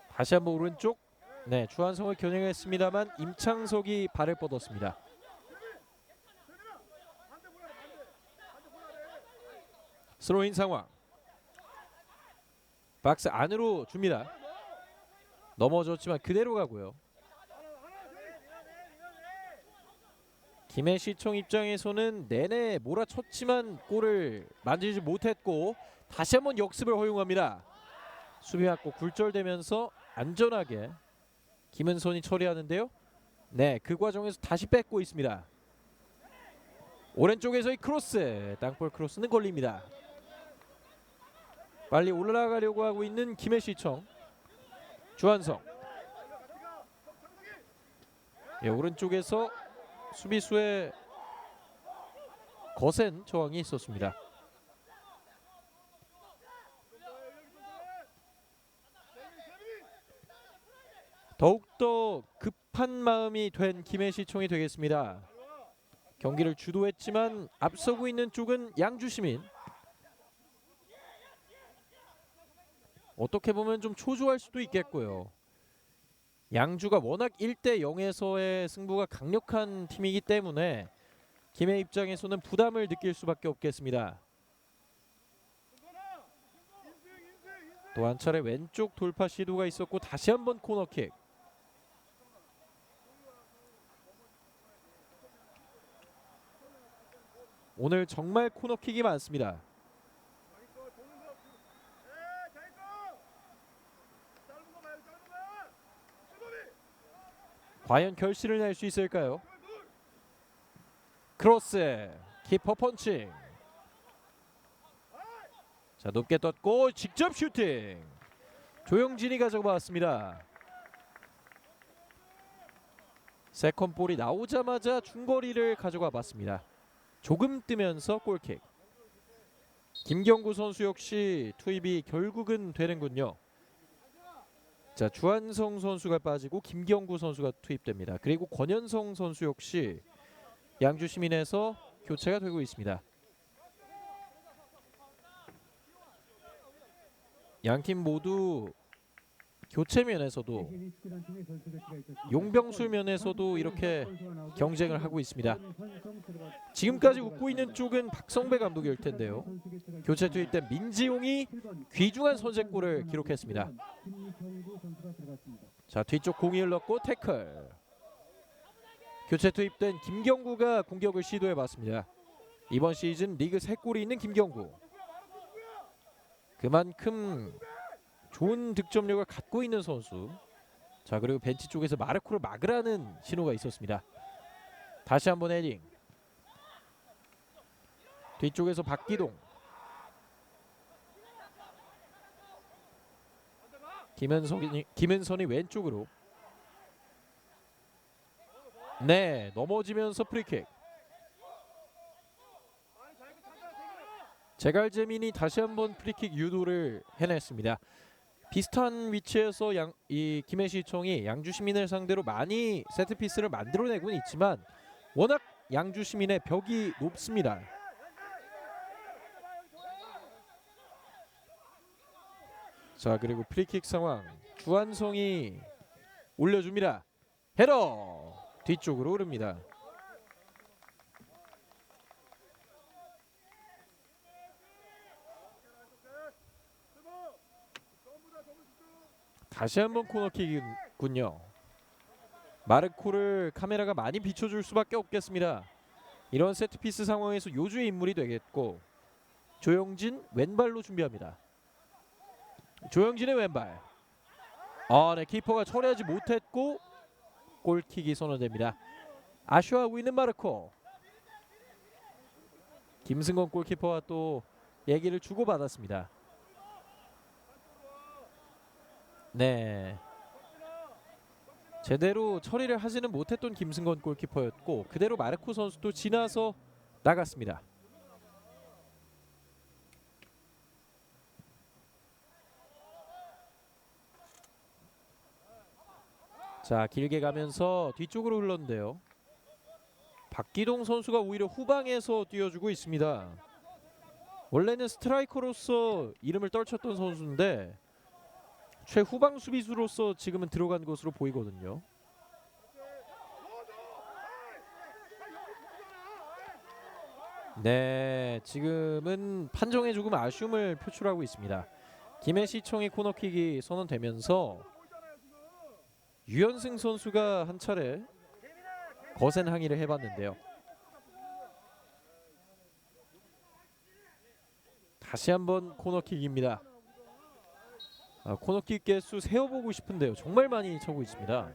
다시 한번 오른쪽. 네, 주한성을 겨냥했습니다만 임창석이 발을 뻗었습니다. 스로인 상황. 박스 안으로 줍니다. 넘어졌지만 그대로 가고요. 김해시청 입장에서는 내내 몰아쳤지만 골을 만지지 못했고 다시 한번 역습을 허용합니다. 수비 맞고 굴절되면서 안전하게 김은선이 처리하는데요. 네, 그 과정에서 다시 뺏고 있습니다. 오른쪽에서의 크로스. 땅볼 크로스는 걸립니다. 빨리 올라가려고 하고 있는 김해시청. 주한성. 예, 오른쪽에서 수비수의 거센 저항이 있었습니다. 더욱더 급한 마음이 된 김해시청이 되겠습니다. 경기를 주도했지만 앞서고 있는 쪽은 양주시민. 어떻게 보면 좀 초조할 수도 있겠고요. 양주가 워낙 1대0에서의 승부가 강력한 팀이기 때문에 김해 입장에서는 부담을 느낄 수밖에 없겠습니다. 또 한 차례 왼쪽 돌파 시도가 있었고 다시 한번 코너킥. 오늘 정말 코너킥이 많습니다. 과연 결실을 낼 수 있을까요? 크로스. 키퍼 펀칭. 자, 높게 떴고 직접 슈팅. 조영진이 가져갔습니다. 세컨 볼이 나오자마자 중거리를 가져가 봤습니다. 조금 뜨면서 골킥. 김경구 선수 역시 투입이 결국은 되는군요. 자, 주한성 선수가 빠지고 김경구 선수가 투입됩니다. 그리고 권현성 선수 역시 양주 시민에서 교체가 되고 있습니다. 양팀 모두 교체 면에서도 용병술 면에서도 이렇게 경쟁을 하고 있습니다. 지금까지 웃고 있는 쪽은 박성배 감독일 텐데요. 교체 투입된 민지용이 귀중한 선제골을 기록했습니다. 자, 뒤쪽 공이 흘렀고 태클. 교체 투입된 김경구가 공격을 시도해봤습니다. 이번 시즌 리그 3골이 있는 김경구. 그만큼 좋은 득점력을 갖고 있는 선수. 자, 그리고 벤치 쪽에서 마르코를 막으라는 신호가 있었습니다. 다시 한번 헤딩. 뒤쪽에서 박기동. 김은선이 왼쪽으로. 네, 넘어지면서 프리킥. 제갈재민이 다시 한번 프리킥 유도를 해냈습니다. 비슷한 위치에서 이 김해시청이 양주 시민을 상대로 많이 세트피스를 만들어내고는 있지만 워낙 양주 시민의 벽이 높습니다. 자, 그리고 프리킥 상황. 주한성이 올려줍니다. 헤더 뒤쪽으로 흐릅니다. 다시 한번 코너킥이군요. 마르코를 카메라가 많이 비춰줄 수밖에 없겠습니다. 이런 세트피스 상황에서 요주의 인물이 되겠고, 조영진 왼발로 준비합니다. 조영진의 왼발. 네, 키퍼가 처리하지 못했고 골킥이 선언됩니다. 아쉬워하고 있는 마르코. 김승건 골키퍼와 또 얘기를 주고받았습니다. 네, 제대로 처리를 하지는 못했던 김승건 골키퍼였고 그대로 마르코 선수도 지나서 나갔습니다. 자, 길게 가면서 뒤쪽으로 흘렀는데요. 박기동 선수가 오히려 후방에서 뛰어주고 있습니다. 원래는 스트라이커로서 이름을 떨쳤던 선수인데 최후방 수비수로서 지금은 들어간 것으로 보이거든요. 네, 지금은 판정에 조금 아쉬움을 표출하고 있습니다. 김해시청의 코너킥이 선언되면서 유현승 선수가 한 차례 거센 항의를 해봤는데요. 다시 한번 코너킥입니다. 코너킥 개수 세어보고 싶은데요. 정말 많이 차고 있습니다.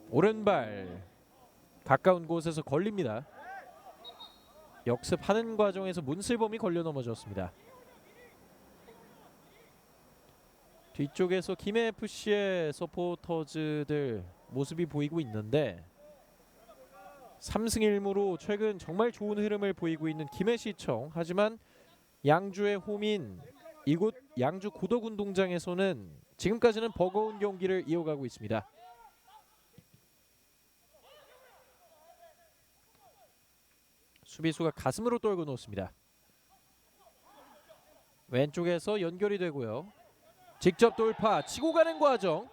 오른발 가까운 곳에서 걸립니다. 역습하는 과정에서 문슬범이 걸려 넘어졌습니다. 뒤쪽에서 김해FC의 서포터즈들 모습이 보이고 있는데 3승 1무로 최근 정말 좋은 흐름을 보이고 있는 김해시청. 하지만 양주의 홈인 이곳 양주 고덕운동장에서는 지금까지는 버거운 경기를 이어가고 있습니다. 수비수가 가슴으로 떨고 놓습니다. 왼쪽에서 연결이 되고요. 직접 돌파 치고 가는 과정.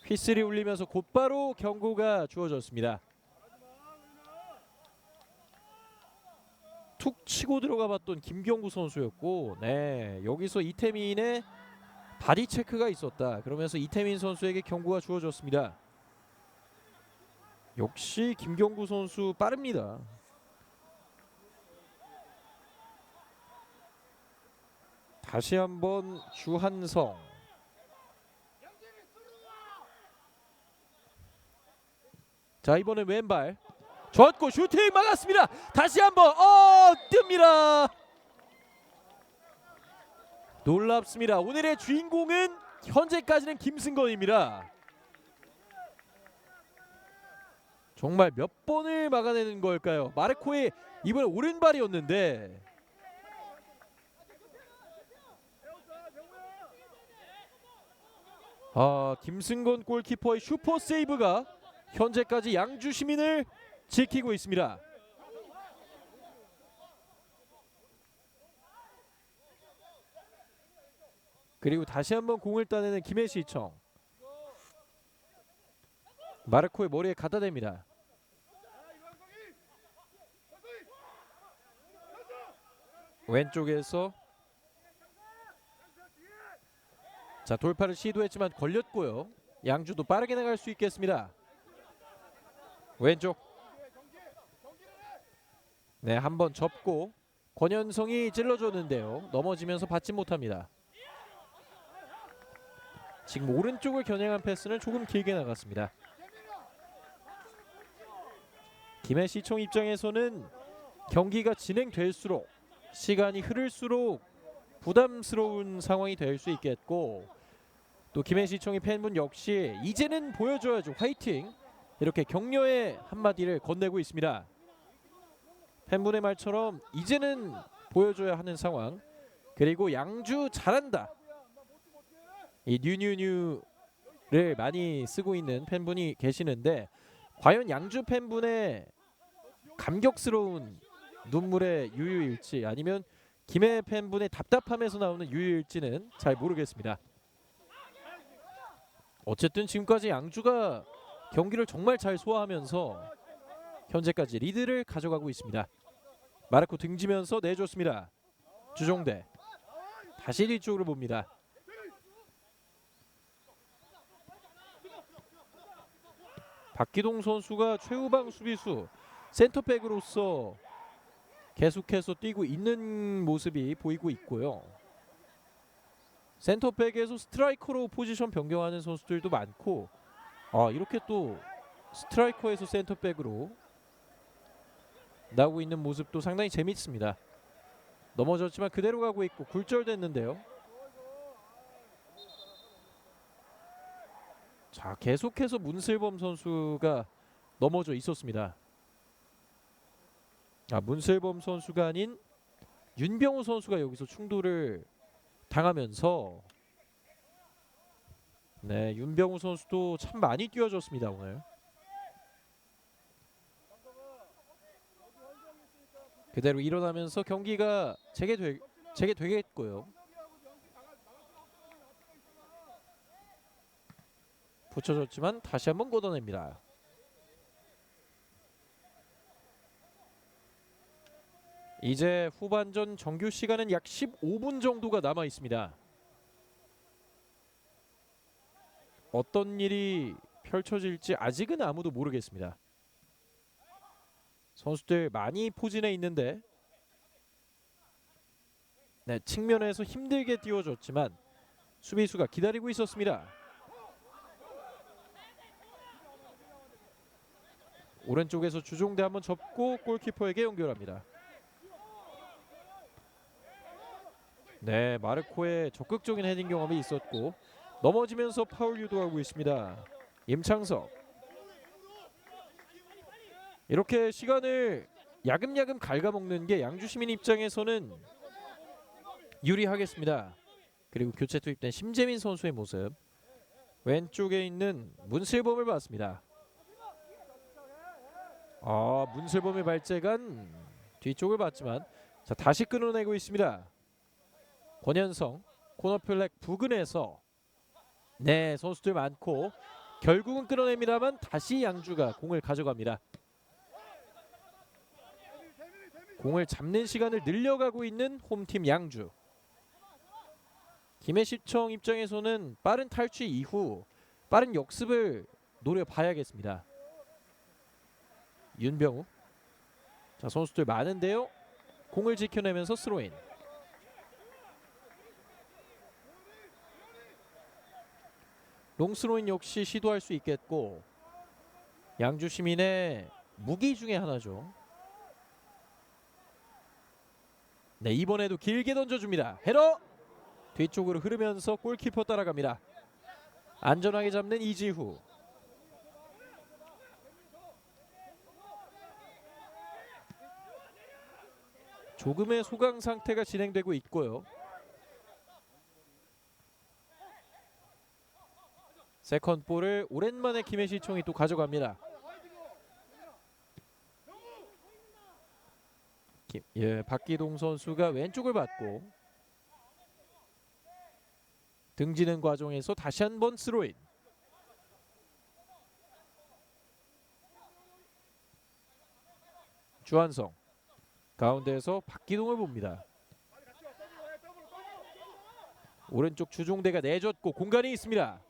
휘슬이 울리면서 곧바로 경고가 주어졌습니다. 툭 치고 들어가 봤던 김경구 선수였고, 네, 여기서 이태민의 바디 체크가 있었다. 그러면서 이태민 선수에게 경고가 주어졌습니다. 역시 김경구 선수 빠릅니다. 다시 한번 주한성. 자, 이번엔 왼발 줬고 슈팅 막았습니다. 다시 한번 뜹니다. 놀랍습니다. 오늘의 주인공은 현재까지는 김승건입니다. 정말 몇 번을 막아내는 걸까요? 마르코의 이번에 오른발이었는데 김승건 골키퍼의 슈퍼 세이브가 현재까지 양주 시민을 지키고 있습니다. 그리고 다시 한번 공을 따내는 김해시청. 마르코의 머리에 갖다 댑니다. 왼쪽에서 자 돌파를 시도했지만 걸렸고요. 양주도 빠르게 나갈 수 있겠습니다. 왼쪽 네 한번 접고 권현성이 찔러줬는데요. 넘어지면서 받지 못합니다. 지금 오른쪽을 겨냥한 패스는 조금 길게 나갔습니다. 김해시청 입장에서는 경기가 진행될수록 시간이 흐를수록 부담스러운 상황이 될 수 있겠고 또 김해시청의 팬분 역시 이제는 보여줘야죠 화이팅 이렇게 격려의 한마디를 건네고 있습니다. 팬분의 말처럼 이제는 보여줘야 하는 상황. 그리고 양주 잘한다 이 뉴뉴뉴를 많이 쓰고 있는 팬분이 계시는데 과연 양주 팬분의 감격스러운 눈물의 유유일지 아니면 김해 팬분의 답답함에서 나오는 유유일지는 잘 모르겠습니다. 어쨌든 지금까지 양주가 경기를 정말 잘 소화하면서 현재까지 리드를 가져가고 있습니다. 마르코 등지면서 내줬습니다. 주종대 다시 뒤쪽으로 봅니다. 박기동 선수가 최후방 수비수 센터백으로서 계속해서 뛰고 있는 모습이 보이고 있고요. 센터백에서 스트라이커로 포지션 변경하는 선수들도 많고 이렇게 또 스트라이커에서 센터백으로 나오고 있는 모습도 상당히 재밌습니다. 넘어졌지만 그대로 가고 있고 굴절됐는데요. 자 계속해서 문슬범 선수가 넘어져 있었습니다. 문슬범 선수가 아닌 윤병우 선수가 여기서 충돌을 당하면서 네 윤병우 선수도 참 많이 뛰어줬습니다 오늘. 그대로 일어나면서 경기가 재개되겠고요. 붙여줬지만 다시 한번 걷어냅니다. 이제 후반전 정규 시간은 약 15분 정도가 남아 있습니다. 어떤 일이 펼쳐질지 아직은 아무도 모르겠습니다. 선수들 많이 포진해 있는데 네, 측면에서 힘들게 띄워줬지만 수비수가 기다리고 있었습니다. 오른쪽에서 주종대 한번 접고 골키퍼에게 연결합니다. 네, 마르코의 적극적인 헤딩 경험이 있었고 넘어지면서 파울 유도하고 있습니다. 임창석. 이렇게 시간을 야금야금 갉아먹는 게 양주 시민 입장에서는 유리하겠습니다. 그리고 교체 투입된 심재민 선수의 모습. 왼쪽에 있는 문슬범을 봤습니다. 문슬범의 발재간 뒤쪽을 봤지만 자 다시 끊어내고 있습니다. 권현성 코너플렉 부근에서 네 선수들 많고 결국은 끊어냅니다만 다시 양주가 공을 가져갑니다. 공을 잡는 시간을 늘려가고 있는 홈팀 양주. 김해시청 입장에서는 빠른 탈취 이후 빠른 역습을 노려봐야겠습니다. 윤병우. 자 선수들 많은데요. 공을 지켜내면서 스로인. 롱스로인 역시 시도할 수 있겠고 양주 시민의 무기 중에 하나죠. 네 이번에도 길게 던져줍니다. 헤더 뒤쪽으로 흐르면서 골키퍼 따라갑니다. 안전하게 잡는 이지후. 조금의 소강 상태가 진행되고 있고요. 세컨드 볼을 오랜만에 김해시청이 또 가져갑니다. 박기동 선수가 왼쪽을 받고 등지는 과정에서 다시 한번 스로인. 주한성 가운데에서 박기동을 봅니다. 오른쪽 주종대가 내줬고 공간이 있습니다.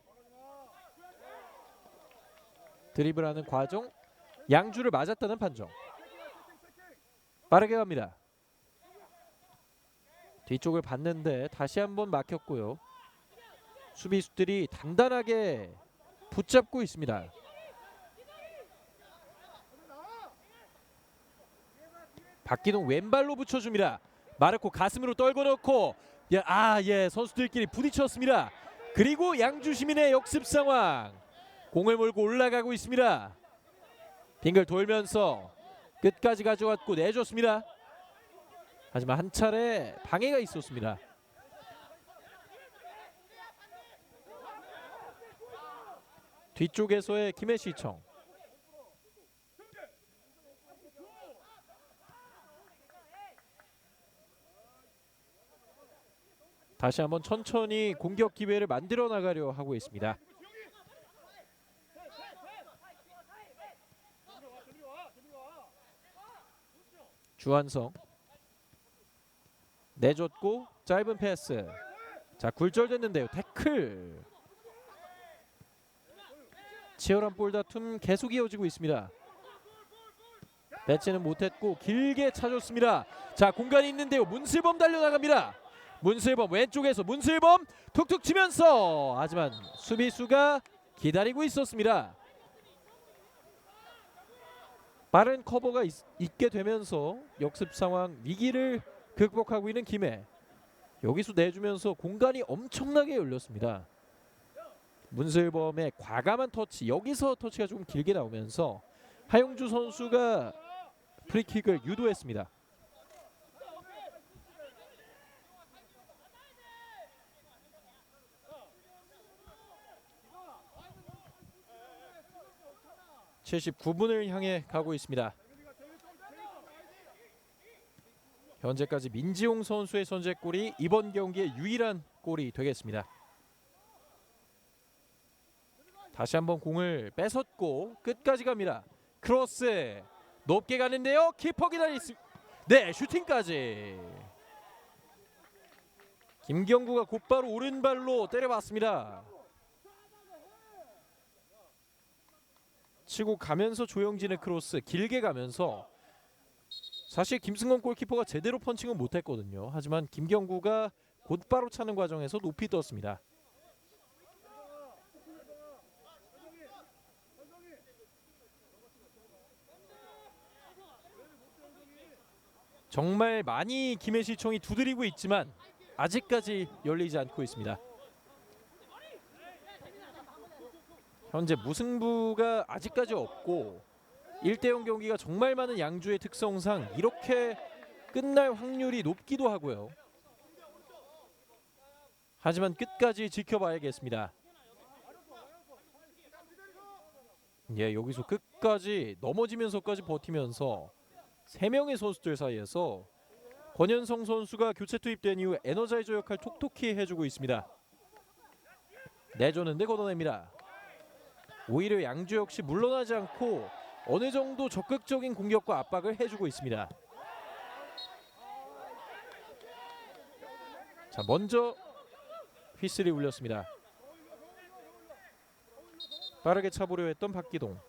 드리블하는 과정 양주를 맞았다는 판정. 빠르게 갑니다. 뒤쪽을 봤는데 다시 한번 막혔고요. 수비수들이 단단하게 붙잡고 있습니다. 박기동 왼발로 붙여줍니다. 마르코 가슴으로 떨궈 넣고 선수들끼리 부딪혔습니다. 그리고 양주 시민의 역습 상황. 공을 몰고 올라가고 있습니다. 빙글 돌면서 끝까지 가져왔고 내줬습니다. 하지만 한 차례 방해가 있었습니다. 뒤쪽에서의 김해시청. 다시 한번 천천히 공격 기회를 만들어 나가려 하고 있습니다. 주한성 내줬고 짧은 패스. 자, 굴절됐는데요. 태클. 치열한 볼 다툼 계속 이어지고 있습니다. 배치는 못했고 길게 차줬습니다. 자, 공간이 있는데요. 문슬범 달려나갑니다. 문슬범 왼쪽에서 문슬범 툭툭 치면서 하지만 수비수가 기다리고 있었습니다. 빠른 커버가 있게 되면서 역습 상황 위기를 극복하고 있는 김해. 여기서 내주면서 공간이 엄청나게 열렸습니다. 문슬범의 과감한 터치, 여기서 터치가 좀 길게 나오면서 하영주 선수가 프리킥을 유도했습니다. (79분을) 향해 가고 있습니다. 현재까지 민지용 선수의 선제골이 이번 경기의 유일한 골이 되겠습니다. 다시 한번 공을 뺏었고 끝까지 갑니다. 크로스 높게 가는데요. 키퍼 기다리습니다. 네, 슈팅까지. 김경구가 곧바로 오른발로 때려봤습니다. 치고 가면서 조영진의 크로스 길게 가면서 사실 김승건 골키퍼가 제대로 펀칭은 못했거든요. 하지만 김경구가 곧바로 차는 과정에서 높이 떴습니다. 정말 많이 김해시청이 두드리고 있지만 아직까지 열리지 않고 있습니다. 현재 무승부가 아직까지 없고 1대0 경기가 정말 많은 양주의 특성상 이렇게 끝날 확률이 높기도 하고요. 하지만 끝까지 지켜봐야겠습니다. 여기서 끝까지 넘어지면서까지 버티면서 3명의 선수들 사이에서 권현성 선수가 교체 투입된 이후 에너자이저 역할 톡톡히 해주고 있습니다. 내줬는데 걷어냅니다. 오히려 양주 역시 물러나지 않고 어느 정도 적극적인 공격과 압박을 해주고 있습니다. 자, 먼저 휘슬이 울렸습니다. 빠르게 차보려 했던 박기동.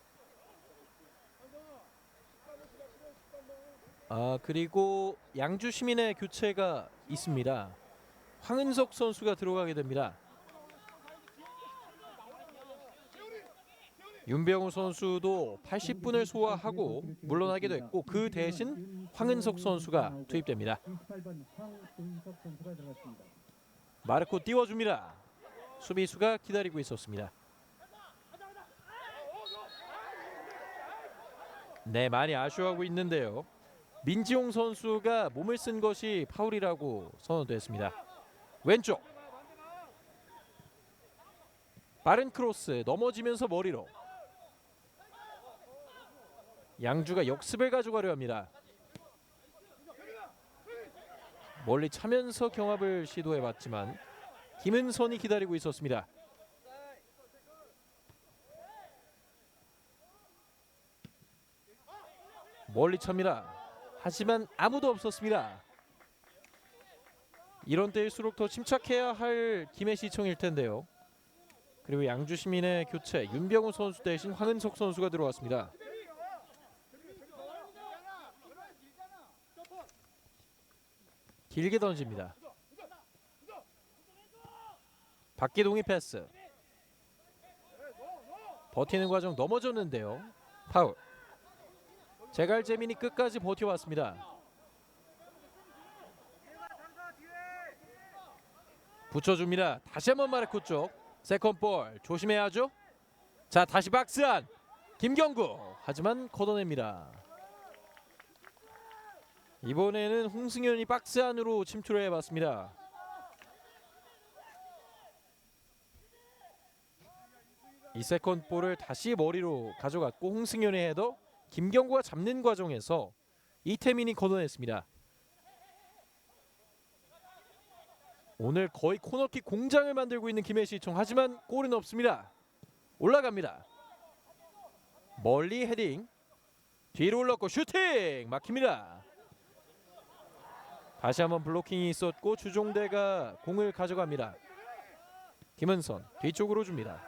그리고 양주 시민의 교체가 있습니다. 황은석 선수가 들어가게 됩니다. 윤병우 선수도 80분을 소화하고 물러나게 됐고 그 대신 황은석 선수가 투입됩니다. 마르코 띄워줍니다. 수비수가 기다리고 있었습니다. 네, 많이 아쉬워하고 있는데요. 민지용 선수가 몸을 쓴 것이 파울이라고 선언됐습니다. 왼쪽 빠른 크로스 넘어지면서 머리로 양주가 역습을 가져가려 합니다. 멀리 차면서 경합을 시도해봤지만 김은선이 기다리고 있었습니다. 멀리 찹니다. 하지만 아무도 없었습니다. 이런 때일수록 더 침착해야 할 김해시청일 텐데요. 그리고 양주시민의 교체 윤병우 선수 대신 황은석 선수가 들어왔습니다. 길게 던집니다. 박기동이 패스. 버티는 과정 넘어졌는데요. 파울. 제갈재민이 끝까지 버텨왔습니다. 붙여줍니다. 다시 한번 마르코 쪽. 세컨볼 조심해야죠. 자, 다시 박스 안. 김경구. 하지만 걷어냅니다. 이번에는 홍승현이 박스 안으로 침투를 해봤습니다. 이 세컨볼을 다시 머리로 가져갔고 홍승현의 헤더, 김경구가 잡는 과정에서 이태민이 걷어냈습니다. 오늘 거의 코너킥 공장을 만들고 있는 김해시청. 하지만 골은 없습니다. 올라갑니다. 멀리 헤딩. 뒤로 올랐고 슈팅 막힙니다. 다시 한번 블로킹이 있었고 주종대가 공을 가져갑니다. 김은선 뒤쪽으로 줍니다.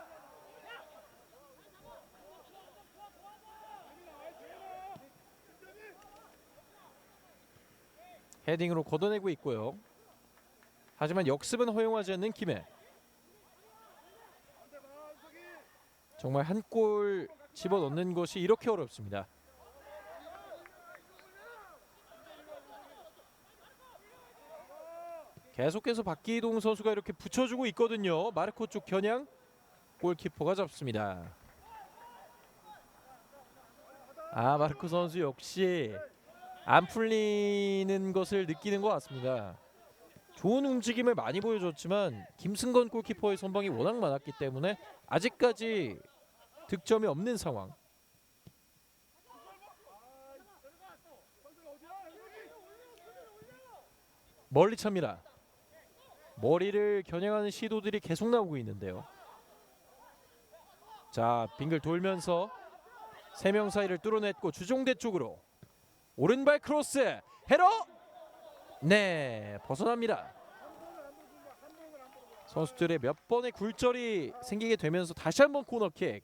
헤딩으로 걷어내고 있고요. 하지만 역습은 허용하지 않는 김해. 정말 한 골 집어넣는 것이 이렇게 어렵습니다. 계속해서 박기동 선수가 이렇게 붙여주고 있거든요. 마르코 쪽 겨냥. 골키퍼가 잡습니다. 마르코 선수 역시 안 풀리는 것을 느끼는 것 같습니다. 좋은 움직임을 많이 보여줬지만 김승건 골키퍼의 선방이 워낙 많았기 때문에 아직까지 득점이 없는 상황. 멀리 찹니다. 머리를 겨냥하는 시도들이 계속 나오고 있는데요. 자, 빙글 돌면서 세 명 사이를 뚫어냈고 주종대 쪽으로 오른발 크로스 헤더. 네, 벗어납니다. 선수들의 몇 번의 굴절이 생기게 되면서 다시 한번 코너킥.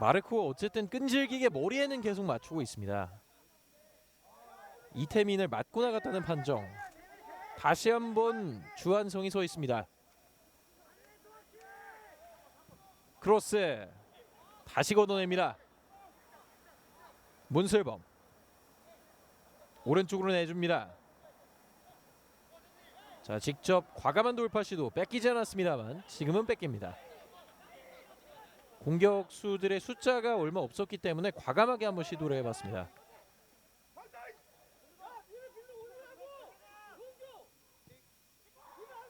마르코가 어쨌든 끈질기게 머리에는 계속 맞추고 있습니다. 이태민을 맞고 나갔다는 판정. 다시 한번 주한성이 서 있습니다. 크로스 다시 걷어냅니다. 문슬범 오른쪽으로 내줍니다. 자, 직접 과감한 돌파 시도 뺏기지 않았습니다만 지금은 뺏깁니다. 공격수들의 숫자가 얼마 없었기 때문에 과감하게 한번 시도를 해봤습니다.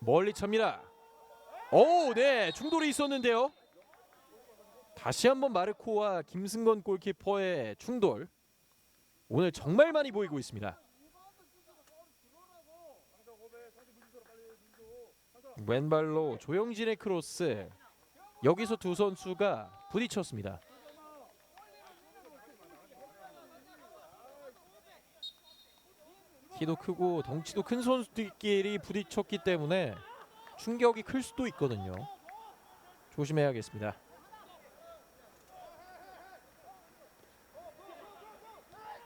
멀리 찹니다. 오, 네, 충돌이 있었는데요. 다시 한번 마르코와 김승건 골키퍼의 충돌. 오늘 정말 많이 보이고 있습니다. 왼발로 조영진의 크로스. 여기서 두 선수가 부딪혔습니다. 키도 크고 덩치도 큰 선수들끼리 부딪혔기 때문에 충격이 클 수도 있거든요. 조심해야겠습니다.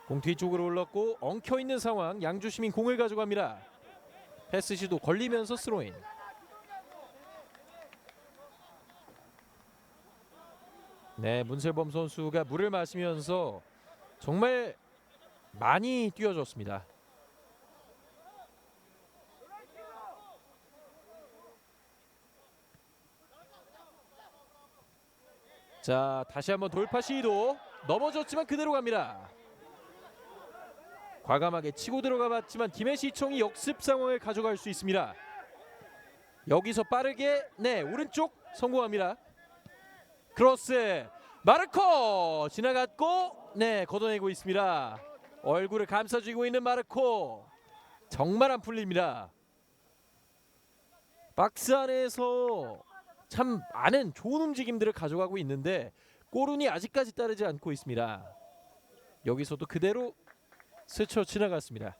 공 뒤쪽으로 올랐고 엉켜있는 상황. 양주시민 공을 가져갑니다. 패스 시도 걸리면서 스로인. 네, 문슬범 선수가 물을 마시면서 정말 많이 뛰어줬습니다. 자, 다시 한번 돌파 시도. 넘어졌지만 그대로 갑니다. 과감하게 치고 들어가 봤지만 김해시청이 역습 상황을 가져갈 수 있습니다. 여기서 빠르게 오른쪽 성공합니다. 크로스 마르코 지나갔고 걷어내고 있습니다. 얼굴을 감싸주고 있는 마르코. 정말 안 풀립니다. 박스 안에서 참 많은 좋은 움직임들을 가져가고 있는데 골운이 아직까지 따르지 않고 있습니다. 여기서도 그대로 스쳐 지나갔습니다.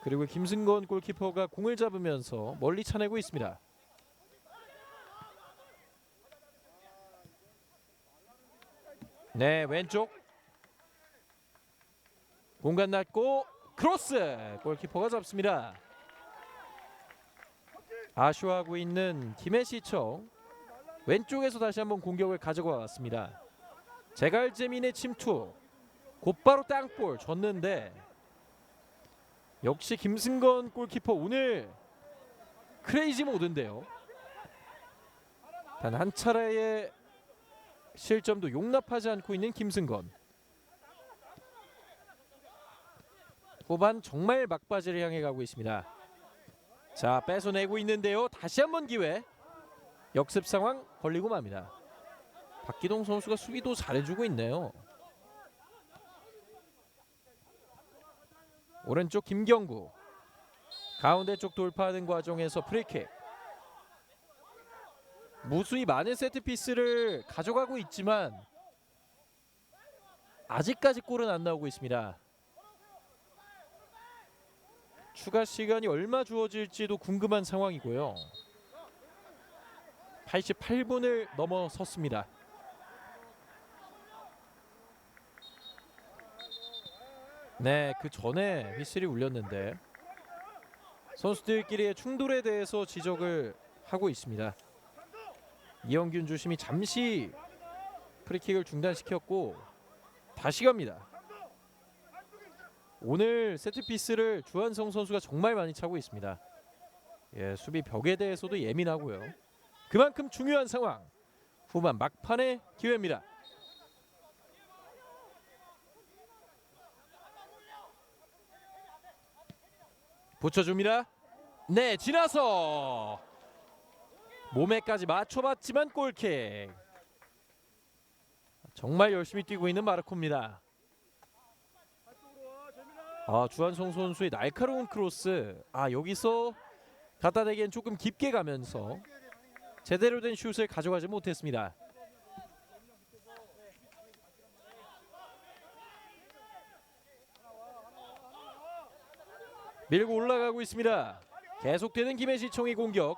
그리고 김승건 골키퍼가 공을 잡으면서 멀리 차내고 있습니다. 왼쪽 공간 낮고 크로스 골키퍼가 잡습니다. 아쉬워하고 있는 김해시청. 왼쪽에서 다시 한번 공격을 가져가 왔습니다. 제갈제민의 침투 곧바로 땅볼 줬는데 역시 김승건 골키퍼 오늘 크레이지 모드인데요. 단 한 차례의 실점도 용납하지 않고 있는 김승건. 후반 정말 막바지를 향해 가고 있습니다. 자, 뺏어내고 있는데요. 다시 한번 기회. 역습 상황 걸리고 맙니다. 박기동 선수가 수비도 잘해주고 있네요. 오른쪽 김경구. 가운데 쪽 돌파하는 과정에서 프리킥. 무수히 많은 세트피스를 가져가고 있지만 아직까지 골은 안 나오고 있습니다. 추가 시간이 얼마 주어질지도 궁금한 상황이고요. 88분을 넘어섰습니다. 그 전에 휘슬이 울렸는데 선수들끼리의 충돌에 대해서 지적을 하고 있습니다. 이영균 주심이 잠시 프리킥을 중단시켰고 다시 갑니다. 오늘 세트피스를 주한성 선수가 정말 많이 차고 있습니다. 수비 벽에 대해서도 예민하고요. 그만큼 중요한 상황. 후반 막판의 기회입니다. 붙여줍니다. 지나서 몸에까지 맞춰봤지만 골킥. 정말 열심히 뛰고 있는 마르코입니다. 주한성 선수의 날카로운 크로스. 여기서 갖다 대기엔 조금 깊게 가면서 제대로 된 슛을 가져가지 못했습니다. 밀고 올라가고 있습니다. 계속되는 김해시청의 공격.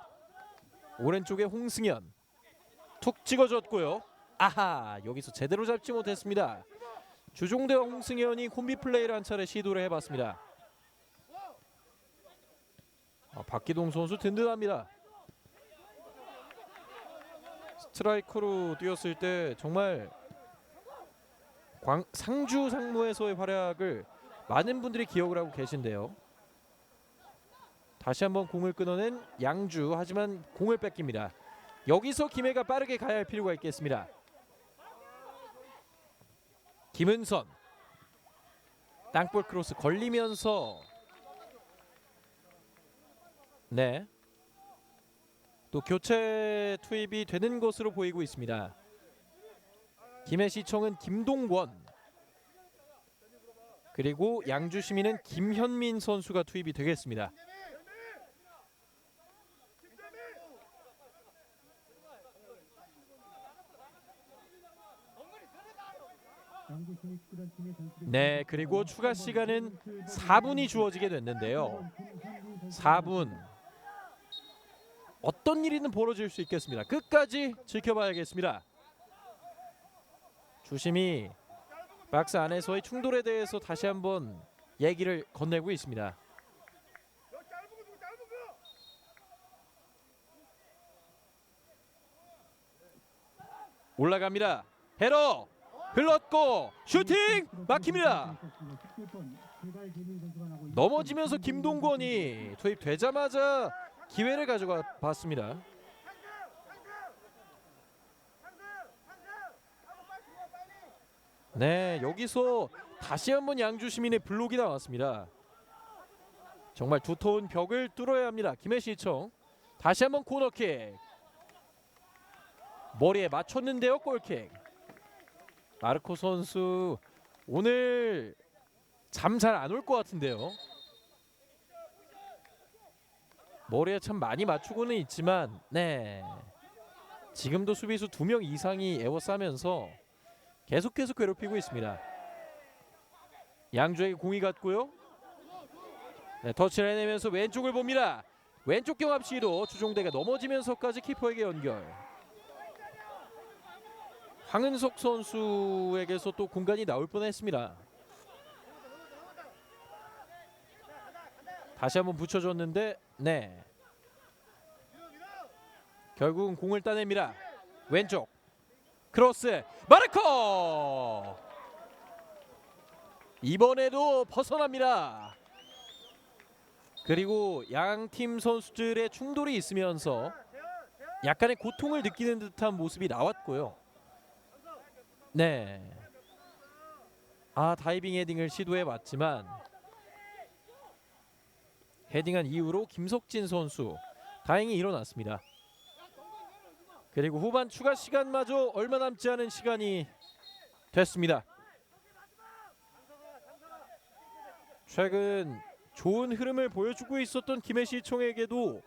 오른쪽에 홍승현 툭 찍어줬고요. 여기서 제대로 잡지 못했습니다. 주종대와 홍승현이 콤비 플레이를 한 차례 시도를 해봤습니다. 박기동 선수 든든합니다. 스트라이커로 뛰었을 때 정말 상주 상무에서의 활약을 많은 분들이 기억을 하고 계신데요. 다시 한번 공을 끊어낸 양주. 하지만 공을 뺏깁니다. 여기서 김해가 빠르게 가야 할 필요가 있겠습니다. 김은선 땅볼 크로스 걸리면서 또 교체 투입이 되는 것으로 보이고 있습니다. 김해시청은 김동권 그리고 양주시민은 김현민 선수가 투입이 되겠습니다. 그리고 추가 시간은 4분이 주어지게 됐는데요. 4분 어떤 일이든 벌어질 수 있겠습니다. 끝까지 지켜봐야겠습니다. 주심이 박스 안에서의 충돌에 대해서 다시 한번 얘기를 건네고 있습니다. 올라갑니다. 헤더 흘렀고 슈팅 막힙니다. 넘어지면서 김동권이 투입되자마자 기회를 가져가 봤습니다. 네, 여기서 다시 한번 양주 시민의 블록이 나왔습니다. 정말 두터운 벽을 뚫어야 합니다. 김해시청 다시 한번 코너킥. 머리에 맞췄는데요. 골킥. 마르코 선수 오늘 잠 잘 안 올 것 같은데요. 머리에 참 많이 맞추고는 있지만 네, 지금도 수비수 2명 이상이 에워싸면서 계속해서 괴롭히고 있습니다. 양주에게 공이 갔고요. 네, 터치를 해내면서 왼쪽을 봅니다. 왼쪽 경합 시도. 주종대가 넘어지면서까지 키퍼에게 연결. 황은석 선수에게서 또 공간이 나올 뻔했습니다. 다시 한번 붙여줬는데 네, 결국은 공을 따냅니다. 왼쪽 크로스 마르코. 이번에도 벗어납니다. 그리고 양팀 선수들의 충돌이 있으면서 약간의 고통을 느끼는 듯한 모습이 나왔고요. 네, 다이빙 헤딩을 시도해봤지만 헤딩한 이후로 김석진 선수 다행히 일어났습니다. 그리고 후반 추가 시간마저 얼마 남지 않은 시간이 됐습니다. 최근 좋은 흐름을 보여주고 있었던 김해시청에게도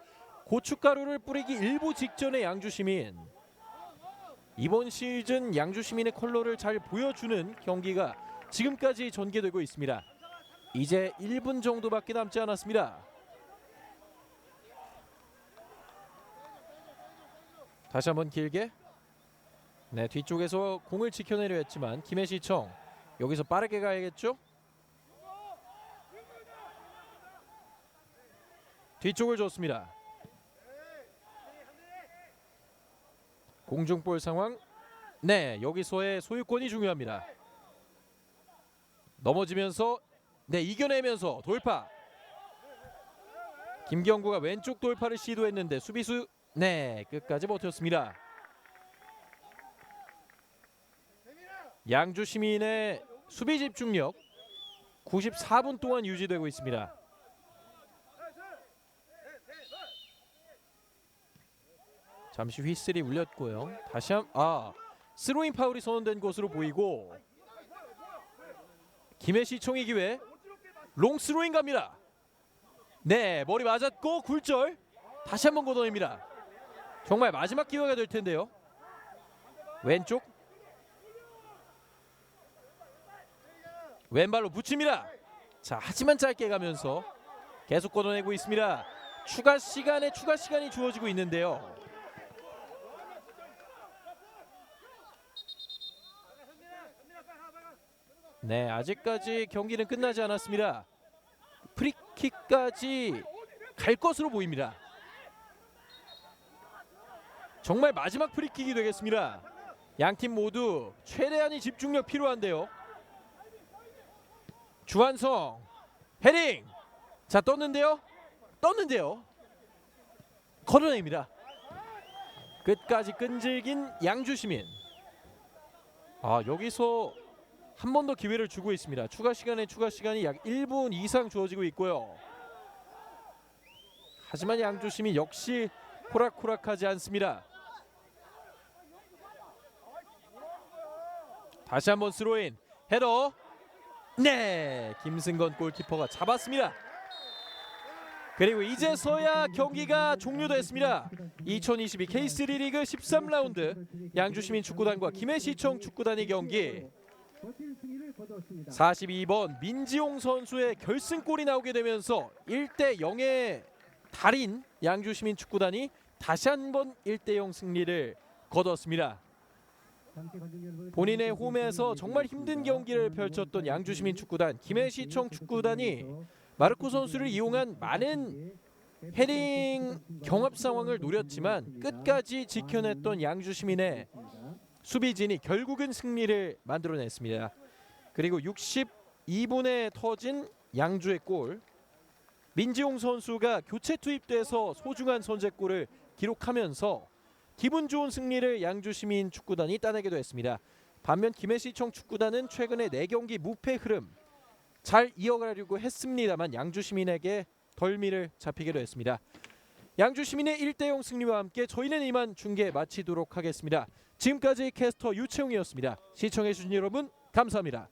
고춧가루를 뿌리기 일보 직전의 양주시민. 이번 시즌 양주시민의 컬러를 잘 보여주는 경기가 지금까지 전개되고 있습니다. 이제 1분 정도밖에 남지 않았습니다. 다시 한번 길게. 네, 뒤쪽에서 공을 지켜내려 했지만 김해시청 여기서 빠르게 가야겠죠? 뒤쪽을 줬습니다. 공중볼 상황. 네, 여기서의 소유권이 중요합니다. 넘어지면서 네, 이겨내면서 돌파. 김경구가 왼쪽 돌파를 시도했는데 수비수 네, 끝까지 버텼습니다. 양주 시민의 수비 집중력 94분 동안 유지되고 있습니다. 잠시 휘슬이 울렸고요. 다시 스로잉 파울이 선언된 것으로 보이고 김해시청의 기회. 롱 스로잉 갑니다. 네, 머리 맞았고 굴절. 다시 한번 걷어냅니다. 정말 마지막 기회가 될 텐데요. 왼쪽 왼발로 붙입니다. 자, 하지만 짧게 가면서 계속 걷어내고 있습니다. 추가 시간이 주어지고 있는데요. 네, 아직까지 경기는 끝나지 않았습니다. 프리킥까지 갈 것으로 보입니다. 정말 마지막 프리킥이 되겠습니다. 양팀 모두 최대한의 집중력 필요한데요. 주한성 헤딩. 자, 떴는데요. 걸어냅니다. 끝까지 끈질긴 양주시민. 여기서 한 번 더 기회를 주고 있습니다. 추가 시간이 약 1분 이상 주어지고 있고요. 하지만 양주시민 역시 호락호락하지 않습니다. 다시 한번 스로인 헤더. 네, 김승건 골키퍼가 잡았습니다. 그리고 이제서야 경기가 종료됐습니다. 2022 K3 리그 13라운드 양주시민 축구단과 김해시청 축구단의 경기. 42번 민지용 선수의 결승골이 나오게 되면서 1대0의 달인 양주시민 축구단이 다시 한번 1대0 승리를 거뒀습니다. 본인의 홈에서 정말 힘든 경기를 펼쳤던 양주시민 축구단, 김해시청 축구단이 마르코 선수를 이용한 많은 헤딩 경합 상황을 노렸지만 끝까지 지켜냈던 양주시민의 수비진이 결국은 승리를 만들어냈습니다. 그리고 62분에 터진 양주의 골, 민지용 선수가 교체 투입돼서 소중한 선제골을 기록하면서 기분 좋은 승리를 양주시민 축구단이 따내게 됐습니다. 반면 김해시청 축구단은 최근에 4경기 무패 흐름 잘 이어가려고 했습니다만 양주 시민에게 덜미를 잡히기도 했습니다. 양주 시민의 1대0 승리와 함께 저희는 이만 중계 마치도록 하겠습니다. 지금까지 캐스터 유채웅이었습니다. 시청해주신 여러분 감사합니다.